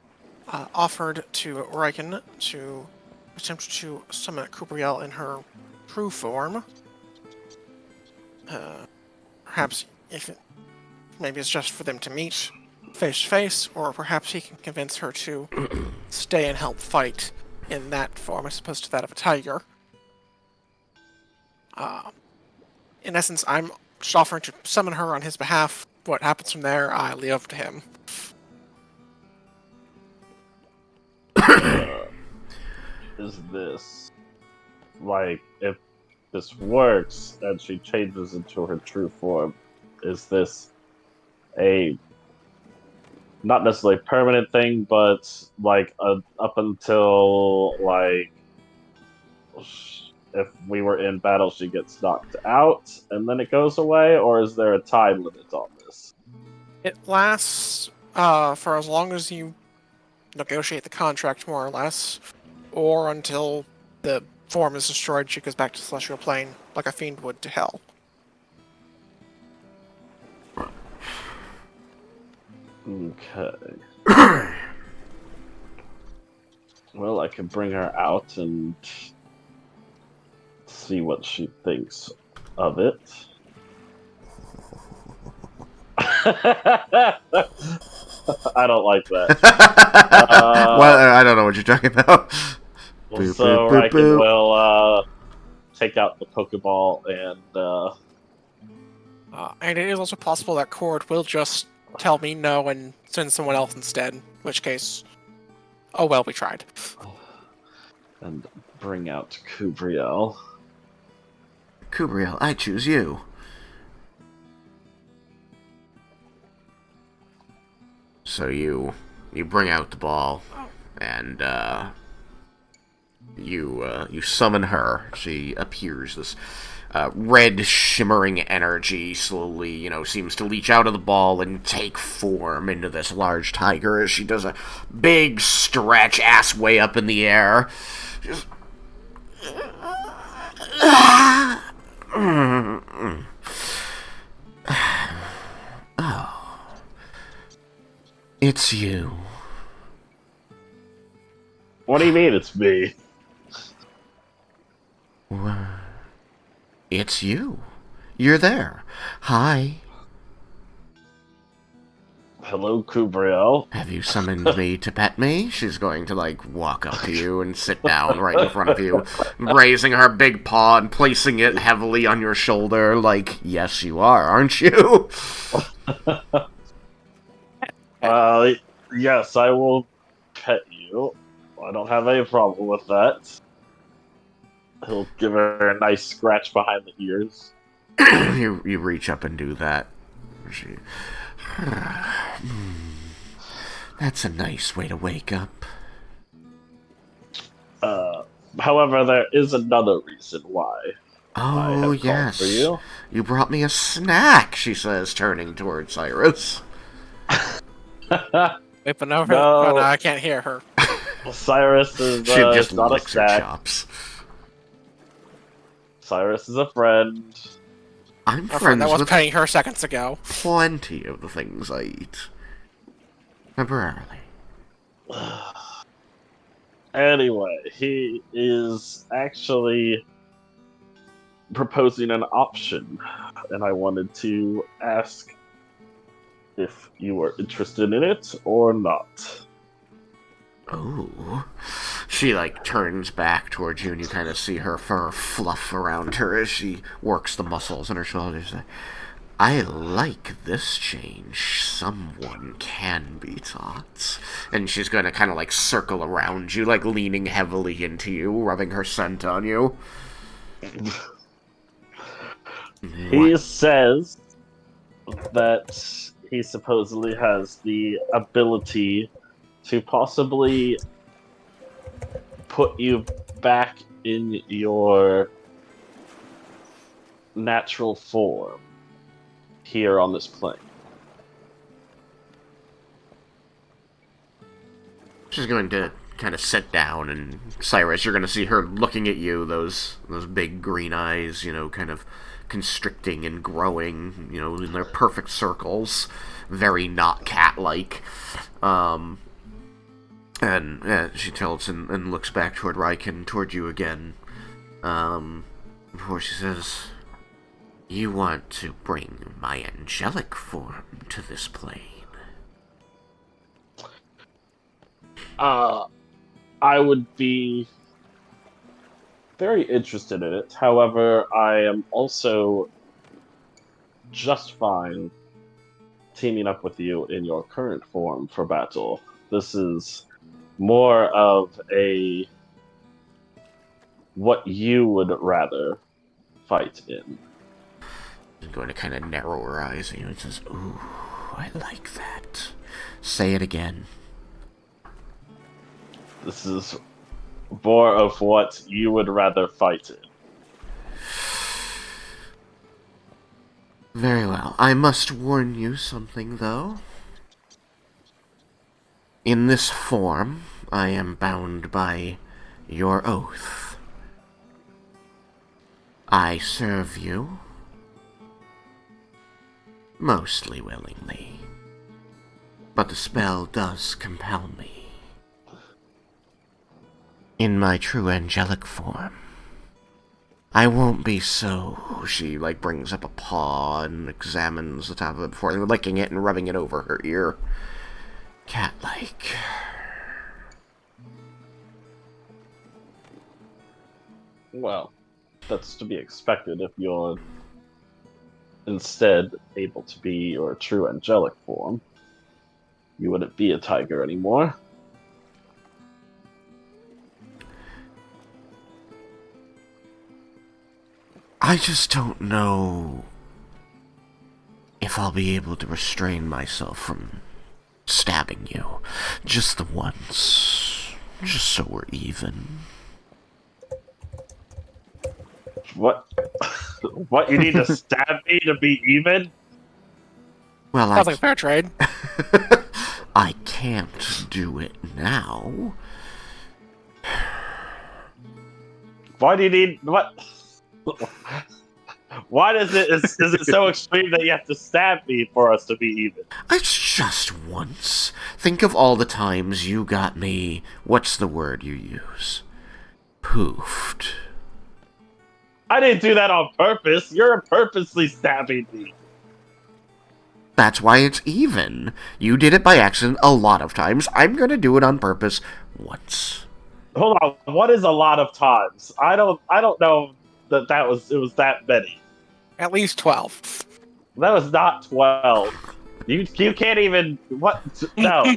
offered to Raiken to attempt to summon Kubriel in her true form. Perhaps maybe it's just for them to meet face to face, or perhaps he can convince her to stay and help fight in that form as opposed to that of a tiger. In essence, I'm just offering to summon her on his behalf. What happens from there, I leave up to him. Is this if this works and she changes into her true form, is this a not necessarily permanent thing, but up until if we were in battle she gets knocked out and then it goes away, or is there a time limit on this? It lasts for as long as you negotiate the contract, more or less, or until the form is destroyed, she goes back to the Celestial Plane, like a fiend would to hell. Okay. Well, I can bring her out and see what she thinks of it. I don't like that. Well, I don't know what you're talking about. So Raiken will take out the Pokeball and it is also possible that Cord will just tell me no and send someone else instead, in which case, oh well, we tried. And bring out Kubriel. Kubriel, I choose you. So you bring out the ball, and you summon her. She appears. This red shimmering energy slowly, seems to leach out of the ball and take form into this large tiger as she does a big stretch, ass way up in the air. Just... Oh. It's you. What do you mean it's me? It's you. You're there. Hi. Hello, Kubriel. Have you summoned me to pet me? She's going to, walk up to you and sit down right in front of you, raising her big paw and placing it heavily on your shoulder, yes, you are, aren't you? Yes, I will pet you. I don't have any problem with that. He'll give her a nice scratch behind the ears. You reach up and do that. That's a nice way to wake up. However, there is another reason why. Oh, yes. For you. You brought me a snack, she says, turning toward Cyrus. Wait, but no, no, I can't hear her. Cyrus is she just not licks a her snack. chops. Cyrus is a friend. I'm friend friends that was with petting her seconds ago. Plenty of the things I eat. Temporarily. Anyway, he is actually proposing an option, and I wanted to ask if you were interested in it or not. Oh. She, turns back towards you, and you kind of see her fur fluff around her as she works the muscles in her shoulders. I like this change. Someone can be taught. And she's going to kind of, circle around you, leaning heavily into you, rubbing her scent on you. He says that he supposedly has the ability to possibly put you back in your natural form here on this plane. She's going to kind of sit down, and Cyrus, you're going to see her looking at you, those big green eyes, kind of constricting and growing, in their perfect circles, very not cat-like. And she tilts and looks back toward Raiken, toward you again, before she says, "You want to bring my angelic form to this plane?" I would be very interested in it. However, I am also just fine teaming up with you in your current form for battle. This is more of a what you would rather fight in. She's going to kind of narrow her eyes at you and says, "Ooh, I like that. Say it again." This is more of what you would rather fight in. Very well. I must warn you something, though. In this form, I am bound by your oath. I serve you, mostly willingly, but the spell does compel me. In my true angelic form, I won't be so... She, brings up a paw and examines the top of it before licking it and rubbing it over her ear. Cat-like. Well, that's to be expected if you're instead able to be your true angelic form. You wouldn't be a tiger anymore. I just don't know if I'll be able to restrain myself from stabbing you. Just the once. Just so we're even. What? What, you need to stab me to be even? Well, sounds like fair trade. I can't do it now. Why do you need... What? Why is it so extreme that you have to stab me for us to be even? It's just once. Think of all the times you got me, what's the word you use? Poofed. I didn't do that on purpose. You're purposely stabbing me. That's why it's even. You did it by accident a lot of times. I'm gonna do it on purpose once. Hold on. What is a lot of times? I don't know it was that many. At least 12. That was not 12. You can't even what? No.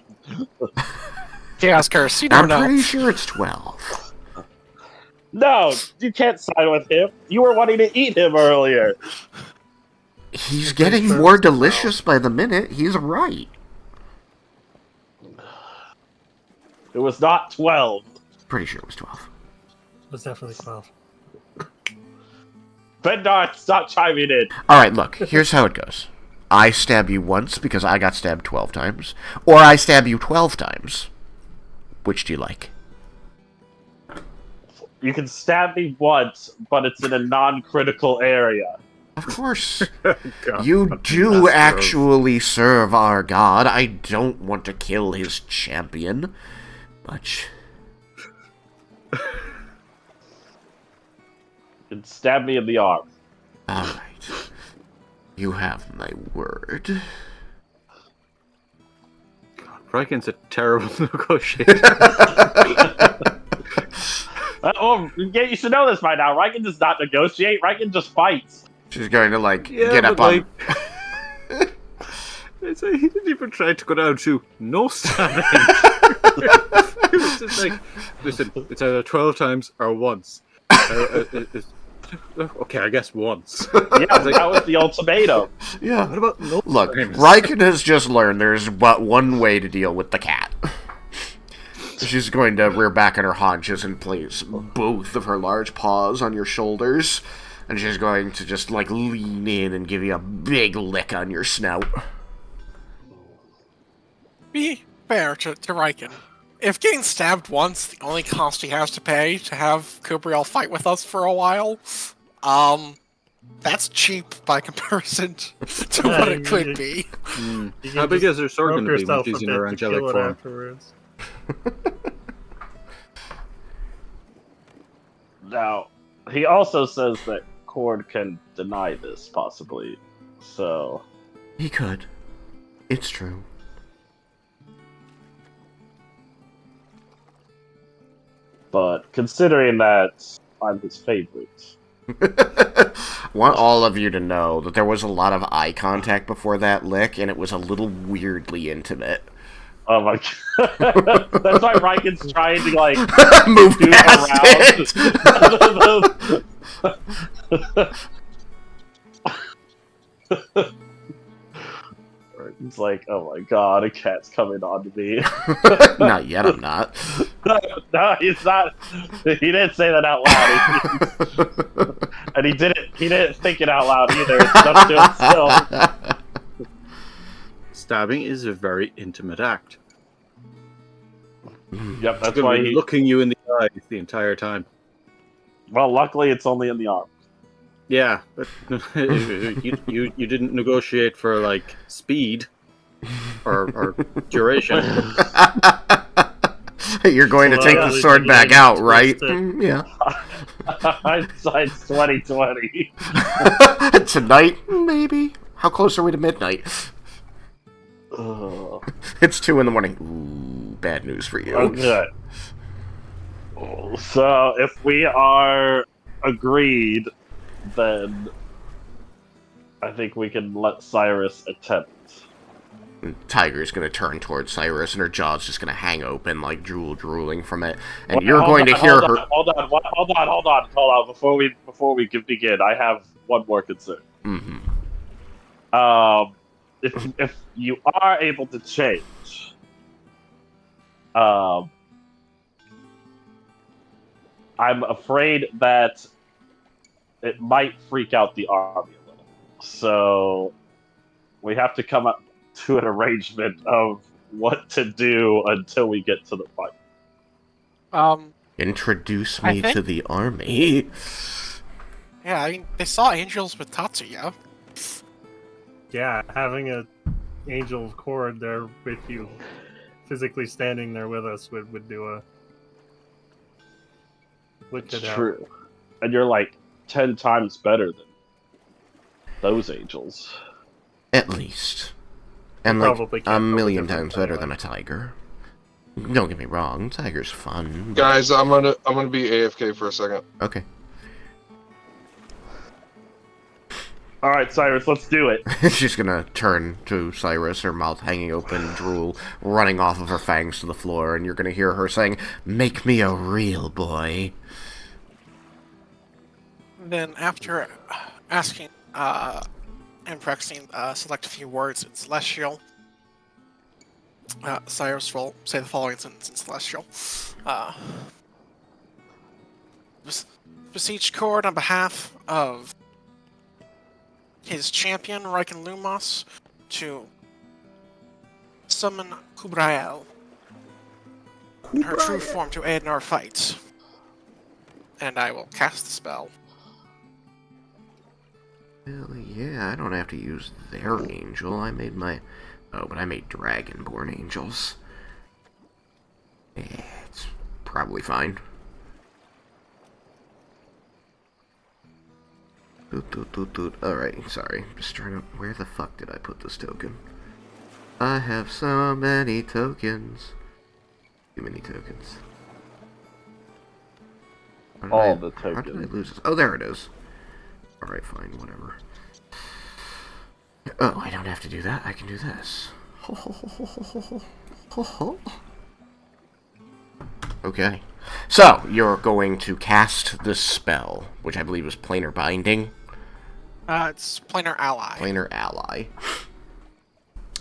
Chaos Curse. You don't know. I'm pretty sure it's 12. No, you can't side with him. You were wanting to eat him earlier. He's getting more delicious by the minute. He's right. It was not 12. Pretty sure it was 12. It was definitely 12. Bendar, stop chiming in. Alright, look. Here's how it goes. I stab you once because I got stabbed 12 times. Or I stab you 12 times. Which do you like? You can stab me once, but it's in a non-critical area. Of course. God, you do actually serve our god. I don't want to kill his champion. Much. You can stab me in the arm. Alright. You have my word. God, Raiken's a terrible negotiator. You should know this by now. Raiken does not negotiate. Raiken just fights. She's going to, get up on... He didn't even try to go down to no stabbing. It was just like, listen, it's either 12 times or once. Okay, I guess once. Yeah, that was the ultimatum. Yeah. What about no Look, times? Raiken has just learned there's but one way to deal with the cat. She's going to rear back on her haunches and place both of her large paws on your shoulders. And she's going to just, lean in and give you a big lick on your snout. Be fair to Raiken. If getting stabbed once, the only cost he has to pay to have Kubriel fight with us for a while, that's cheap by comparison to what it could be. How big is her sword going to be when she's in her angelic form? Afterwards. Now, he also says that Cord can deny this, possibly. So... He could. It's true. But considering that I'm his favorite... Want all of you to know that there was a lot of eye contact before that lick, and it was a little weirdly intimate. Oh my god. That's why Raiken's trying to, move around. It's like, oh my god, a cat's coming on to me. Not yet, I'm not. No, he's not. He didn't say that out loud. And he didn't think it out loud either. It's up to himself. Stabbing is a very intimate act. Yep, that's why he's looking you in the eye the entire time. Well, luckily it's only in the arm. Yeah, but you didn't negotiate for speed or duration. You're going to take the sword back out, right? Yeah. Hindsight's 2020. Tonight, maybe. How close are we to midnight? It's 2 in the morning. Ooh, bad news for you. Okay. So, if we are agreed, then I think we can let Cyrus attempt. Tiger's going to turn towards Cyrus, and her jaw's just going to hang open, drooling from it. And you're going to hear her... Hold on. Before we begin, I have one more concern. Mm-hmm. If you are able to change, I'm afraid that it might freak out the army a little. So we have to come up to an arrangement of what to do until we get to the fight. Introduce me to the army. Yeah, I mean, they saw angels with Tatsuya. Yeah, having a angel of cord there with you, physically standing there with us, would do a. It's true. And you're like 10 times better than those angels. At least. And like a million times better anyway. than a tiger. Don't get me wrong, tiger's fun. Guys, I'm gonna be AFK for a second. Okay. Alright, Cyrus, let's do it. She's gonna turn to Cyrus, her mouth hanging open, drool running off of her fangs to the floor, and you're gonna hear her saying, "Make me a real boy." Then after asking and practicing select a few words in Celestial, Cyrus will say the following sentence in Celestial. Beseech Cord on behalf of his champion, Raiken Lumos, to summon Kubrael in her true form to aid in our fight. And I will cast the spell. Hell yeah, I don't have to use their angel. I made my... Oh, but I made Dragonborn angels. Yeah, it's probably fine. Alright, sorry. Just trying to... Where the fuck did I put this token? I have so many tokens. Too many tokens. All the tokens. How did I lose this? Oh, there it is. Alright, fine, whatever. Oh, I don't have to do that. I can do this. Okay. So, you're going to cast this spell, which I believe is Planar Binding. It's Planar Ally. Planar Ally.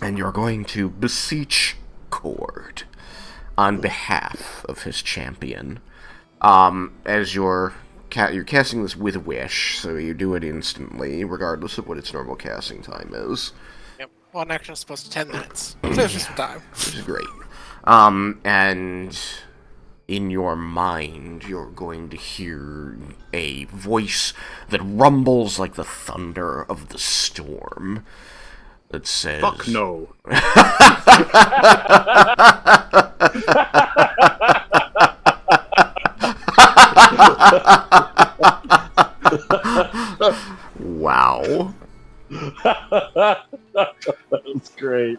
And you're going to beseech Cord on behalf of his champion. As you're casting this with Wish, so you do it instantly, regardless of what its normal casting time is. Yep. One action is supposed to 10 minutes. So it's just some time. Which is great. And in your mind, you're going to hear a voice that rumbles like the thunder of the storm. That says... Fuck no. Wow. That's great.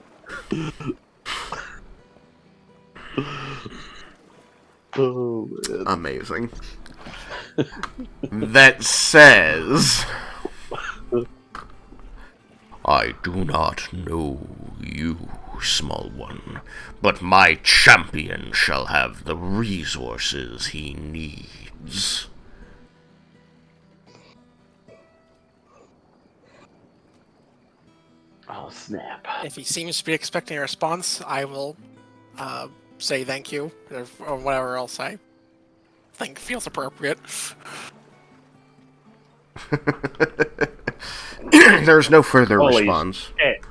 Oh, man. Amazing. That says... I do not know you, small one, but my champion shall have the resources he needs. Oh, snap. If he seems to be expecting a response, I will say thank you, or whatever else I think feels appropriate. There's no further response. Shit.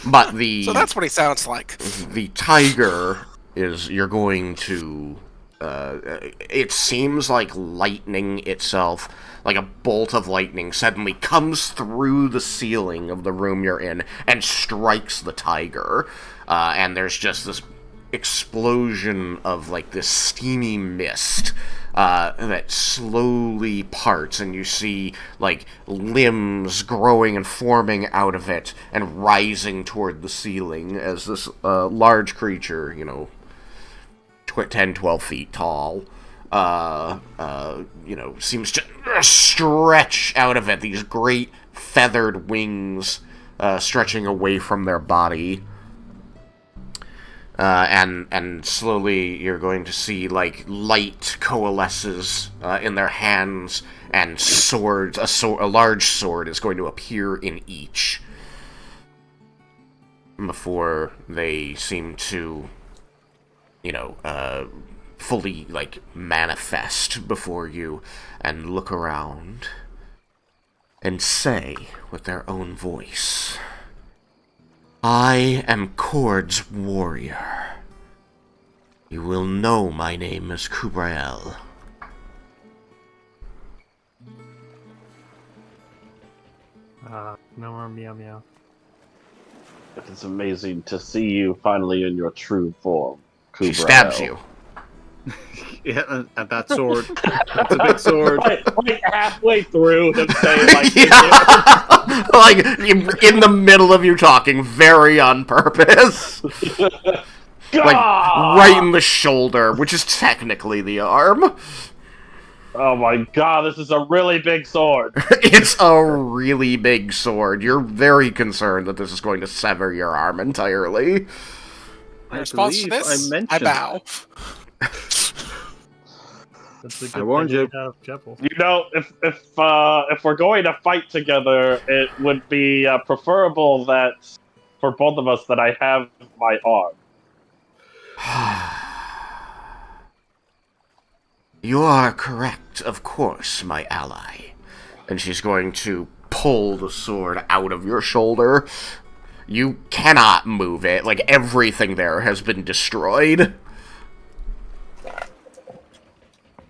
But the... So that's what he sounds like. The tiger is... You're going to... it seems like lightning itself, like a bolt of lightning, suddenly comes through the ceiling of the room you're in and strikes the tiger. And there's just this explosion of, like, this steamy mist that slowly parts, and you see, like, limbs growing and forming out of it and rising toward the ceiling as this large creature, 10, 12 feet tall, seems to stretch out of it, these great feathered wings stretching away from their body. And slowly you're going to see, like, light coalesces in their hands, and swords, a large sword is going to appear in each, before they seem to, fully, like, manifest before you, and look around, and say, with their own voice... I am Cord's warrior. You will know my name as Kubrael. No more meow meow. It is amazing to see you finally in your true form, Kubrael. She stabs you. Yeah, and that sword. That's a big sword. Like halfway through him saying, like, like in the middle of you talking, very on purpose. Like right in the shoulder, which is technically the arm. Oh my god, this is a really big sword. It's a really big sword. You're very concerned that this is going to sever your arm entirely. In response to this, I bow. That's a good I warned you. Out of Jeppel. You know, if we're going to fight together, it would be preferable that for both of us that I have my arm. You are correct, of course, my ally. And she's going to pull the sword out of your shoulder. You cannot move it. Like, everything there has been destroyed.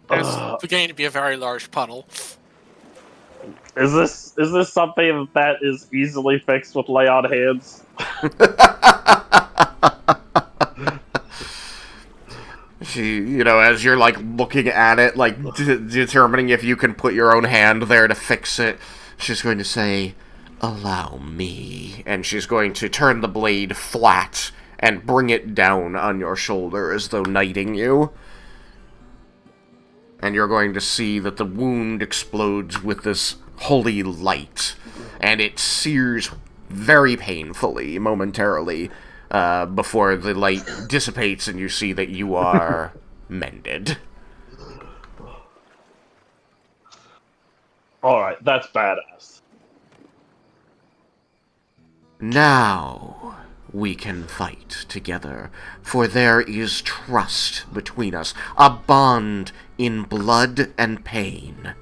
It's beginning to be a very large puddle. Is this something that is easily fixed with lay on hands? She, as you're, like, looking at it, like, determining if you can put your own hand there to fix it, she's going to say, "Allow me." And she's going to turn the blade flat and bring it down on your shoulder as though knighting you. And you're going to see that the wound explodes with this holy light, and it sears very painfully, momentarily, before the light dissipates and you see that you are mended. Alright, that's badass. Now we can fight together, for there is trust between us, a bond in blood and pain.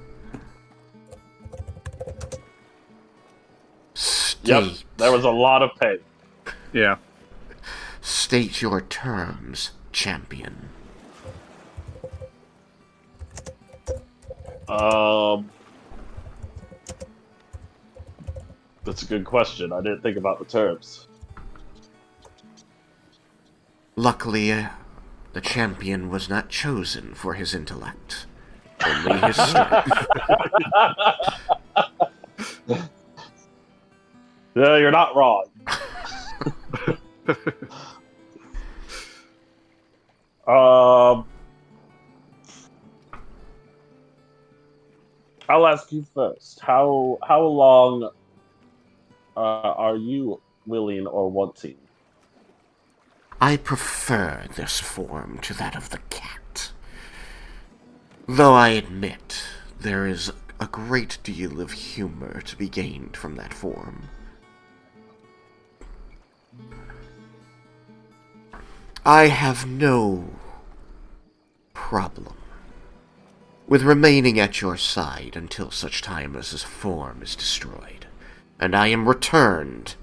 Yep, there was a lot of pain. Yeah. State your terms, champion. That's a good question. I didn't think about the terms. Luckily, the champion was not chosen for his intellect, only his strength. Yeah, you're not wrong. I'll ask you first. How long are you willing or wanting? I prefer this form to that of the cat. Though I admit there is a great deal of humor to be gained from that form. I have no problem with remaining at your side until such time as this form is destroyed, and I am returned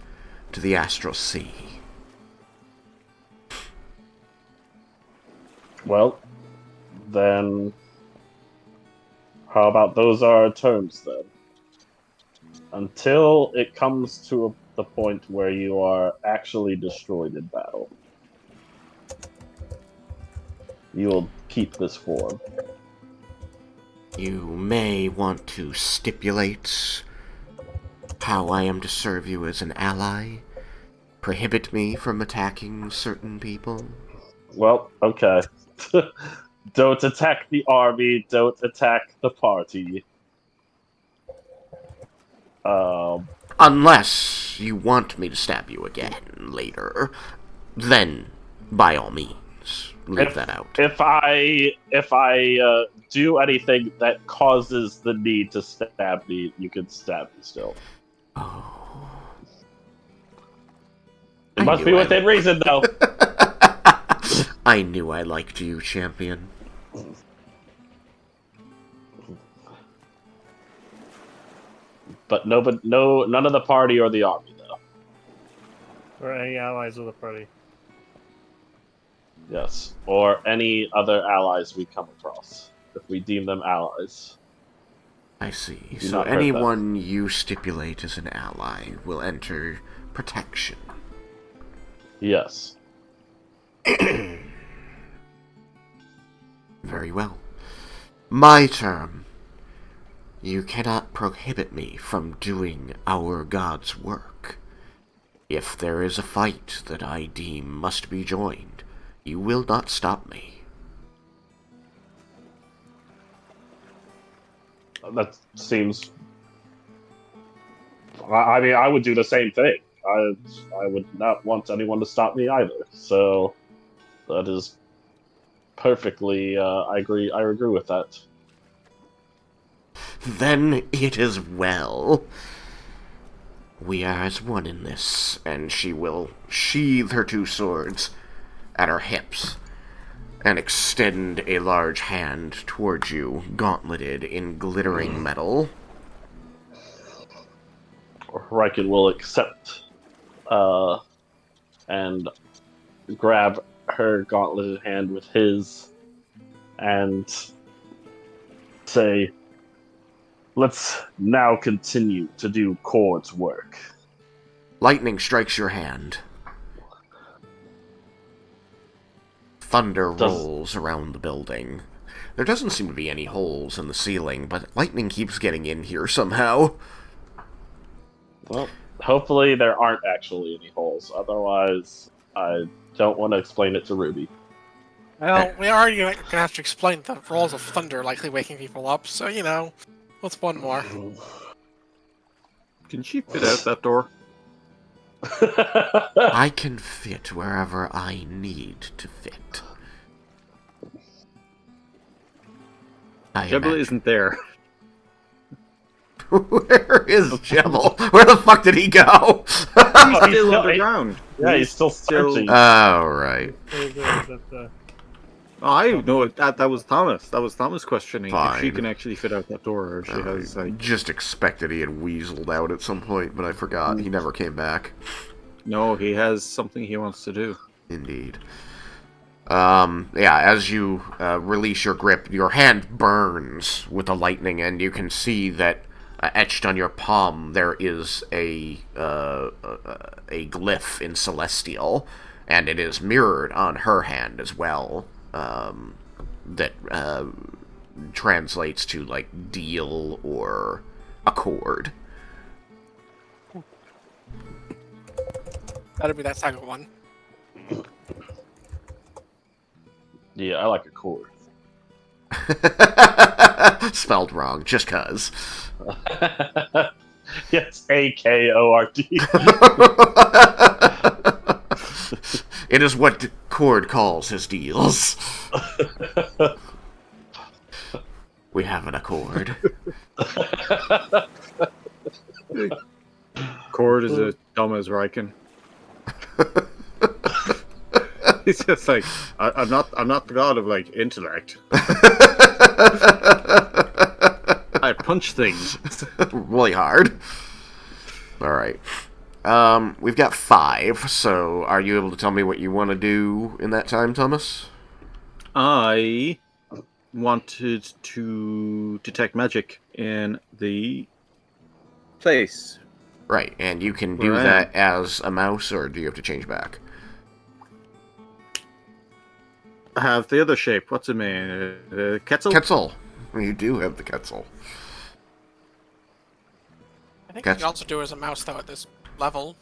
to the Astral Sea. Well, then, how about those are our terms, then? Until it comes to the point where you are actually destroyed in battle, you will keep this form. You may want to stipulate how I am to serve you as an ally, prohibit me from attacking certain people. Well, okay. Don't attack the army, don't attack the party. Unless you want me to stab you again later, then by all means, leave that out. If I do anything that causes the need to stab me, you can stab me still. Oh. It must be within reason, though. I knew I liked you, champion. But none of the party or the army, though. Or any allies of the party. Yes, or any other allies we come across, if we deem them allies. I see. So anyone you stipulate as an ally will enter protection. Yes. Very well. My turn. You cannot prohibit me from doing our God's work. If there is a fight that I deem must be joined, you will not stop me. That seems... I mean, I would do the same thing. I would not want anyone to stop me either. So that is perfectly... I agree with that. Then it is well. We are as one in this, and she will sheathe her two swords at her hips and extend a large hand towards you, gauntleted in glittering metal. Raiken will accept and grab her gauntleted hand with his and say, let's now continue to do Cord's work. Lightning strikes your hand. Thunder rolls around the building. There doesn't seem to be any holes in the ceiling, but lightning keeps getting in here somehow. Well, hopefully there aren't actually any holes. Otherwise, I don't want to explain it to Ruby. Well, we are going to have to explain the rolls of thunder likely waking people up, so, you know, what's one more? Can she fit out that door? I can fit wherever I need to fit. Jebel isn't there. Where is Jebel? Where the fuck did he go? He's still underground. Yeah, he's still searching. Oh, right. I know that was Thomas. That was Thomas questioning Fine. if she can actually fit out that door, or she has like. Just expected he had weaseled out at some point, but I forgot. He never came back. No, he has something he wants to do. Indeed. Yeah, as you release your grip, your hand burns with the lightning, and you can see that etched on your palm there is a glyph in Celestial, and it is mirrored on her hand as well. That translates to, like, deal or accord. That'll be that second one. Yeah, I like accord. Spelled wrong, just cuz. Yes, A-K-O-R-D. It is what Cord calls his deals. We have an accord. Cord is as dumb as Raiken. He's just like, I'm not the god of, like, intellect. I punch things really hard. All right. We've got 5, so are you able to tell me what you want to do in that time, Thomas? I wanted to detect magic in the place. Right, and you can do that as a mouse, or do you have to change back? I have the other shape. What's it mean? Quetzal? Quetzal. You do have the Quetzal. I think you can also do it as a mouse, though, at this level.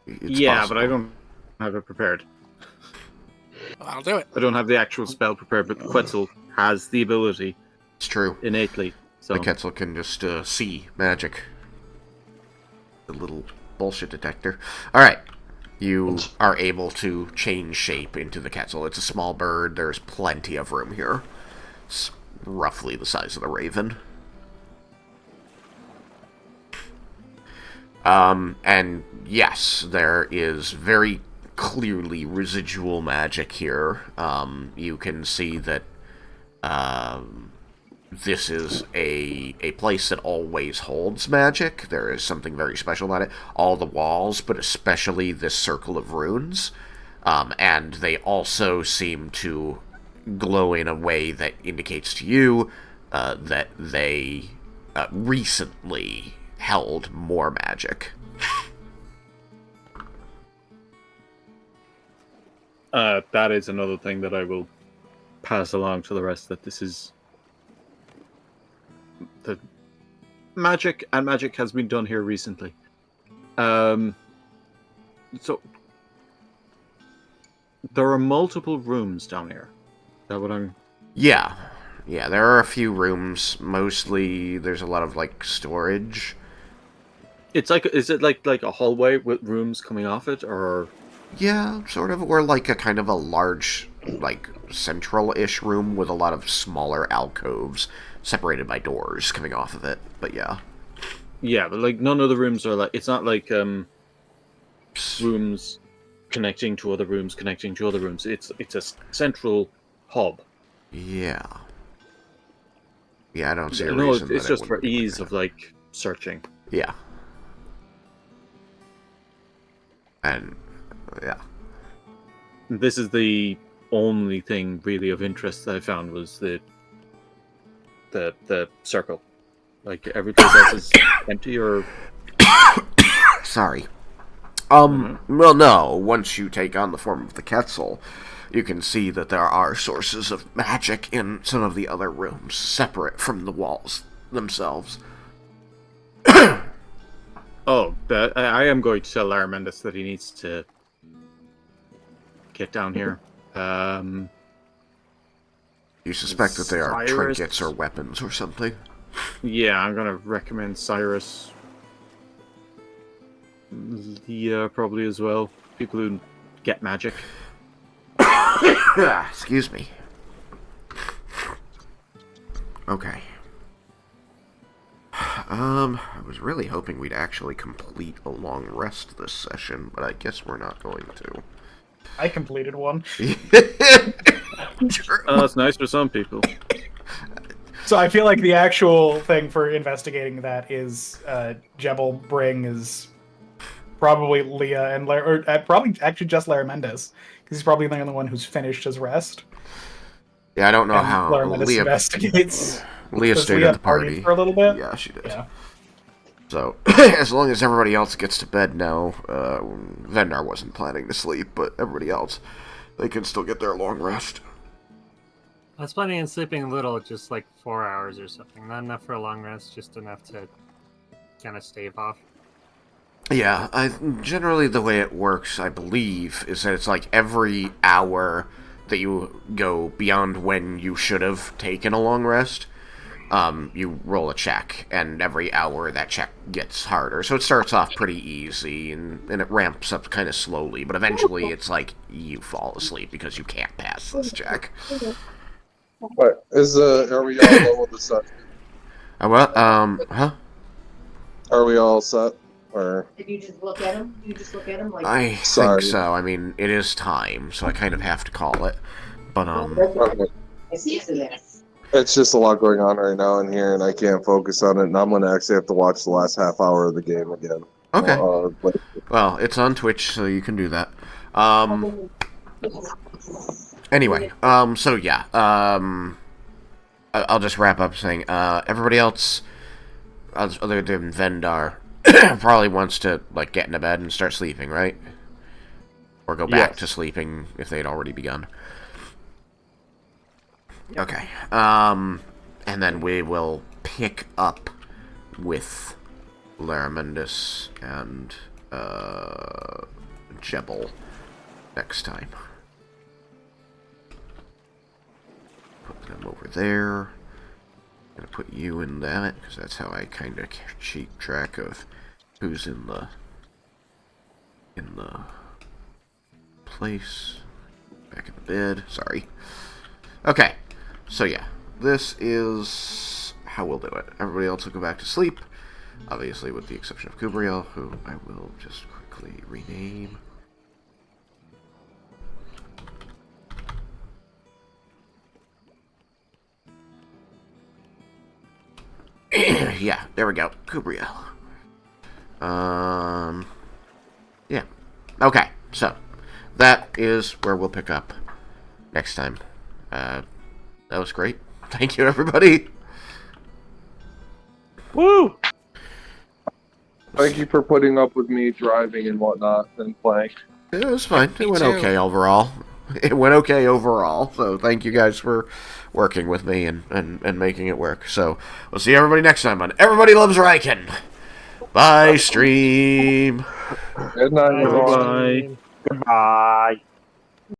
It's yeah, possible. but I don't have it prepared. Well, that'll do it. I don't have the actual spell prepared, but Quetzal has the ability. It's true. Innately. So. The Quetzal can just see magic. The little bullshit detector. Alright. You are able to change shape into the Quetzal. It's a small bird. There's plenty of room here. It's roughly the size of the raven. And yes, there is very clearly residual magic here. You can see that this is a place that always holds magic. There is something very special about it. All the walls, but especially this circle of runes. And they also seem to glow in a way that indicates to you that they recently held more magic. That is another thing that I will pass along to the rest, that this is the magic, and magic has been done here recently. So there are multiple rooms down here. Is that what I'm... Yeah, there are a few rooms. Mostly, there's a lot of, like, storage. It's like, is it like a hallway with rooms coming off it, or... Yeah, sort of, or like a kind of a large, like, central-ish room with a lot of smaller alcoves separated by doors coming off of it, but yeah. Yeah, but, like, none of the rooms are, like, it's not like, rooms connecting to other rooms, connecting to other rooms. It's a central hub. Yeah. Yeah, I don't see a reason it's that just it for wouldn't be ease like of, like, searching. Yeah. And, yeah. This is the only thing really of interest that I found, was the circle. Like, every place else is empty, or... Sorry. Well, no. Once you take on the form of the Quetzal, you can see that there are sources of magic in some of the other rooms, separate from the walls themselves. Oh, I am going to tell Laromendis that he needs to get down here. You suspect that they are trinkets or weapons or something? Yeah, I'm going to recommend Cyrus. Leah, probably, as well. People who get magic. Excuse me. Okay. I was really hoping we'd actually complete a long rest this session, but I guess we're not going to. I completed one. That's nice for some people. So I feel like the actual thing for investigating that is Jebel Bring is probably Leah and probably actually just Laromendis, because he's probably the only one who's finished his rest. Yeah, I don't know how Laromendis investigates. Leah stayed at the party for a little bit. Yeah, she did. Yeah. So, as long as everybody else gets to bed now, Vendar wasn't planning to sleep, but everybody else, they can still get their long rest. I was planning on sleeping a little, just like 4 hours or something. Not enough for a long rest, just enough to kind of stave off. Yeah, generally the way it works, I believe, is that it's like every hour that you go beyond when you should have taken a long rest, you roll a check, and every hour that check gets harder. So it starts off pretty easy, and it ramps up kind of slowly, but eventually it's like you fall asleep because you can't pass this check. What is are we all done with the session? Huh? Are we all set? Or did you just look at him? Like, I think so. I mean, it is time, so I kind of have to call it. But it's just a lot going on right now in here, and I can't focus on it. And I'm gonna actually have to watch the last half hour of the game again. Okay. Well, it's on Twitch, so you can do that. Anyway, so yeah, I'll just wrap up saying, everybody else, other than Vendar, probably wants to, like, get into bed and start sleeping, right? Or go back to sleeping if they'd already begun. Okay, and then we will pick up with Laromendis and, Jebel next time. Put them over there. I'm gonna put you in that, because that's how I kind of keep track of who's in the place. Back in the bed. Sorry. Okay. So yeah, this is how we'll do it. Everybody else will go back to sleep, obviously with the exception of Kubriel, who I will just quickly rename. Yeah, there we go. Kubriel. Yeah. Okay, so that is where we'll pick up next time. That was great. Thank you, everybody. Woo! Thank you for putting up with me driving and whatnot and playing. It was fine. It went too. okay overall. It went okay overall. So thank you guys for working with me and making it work. So we'll see everybody next time on Everybody Loves Raiken. Bye, stream. Good night, everyone. Bye. Goodbye.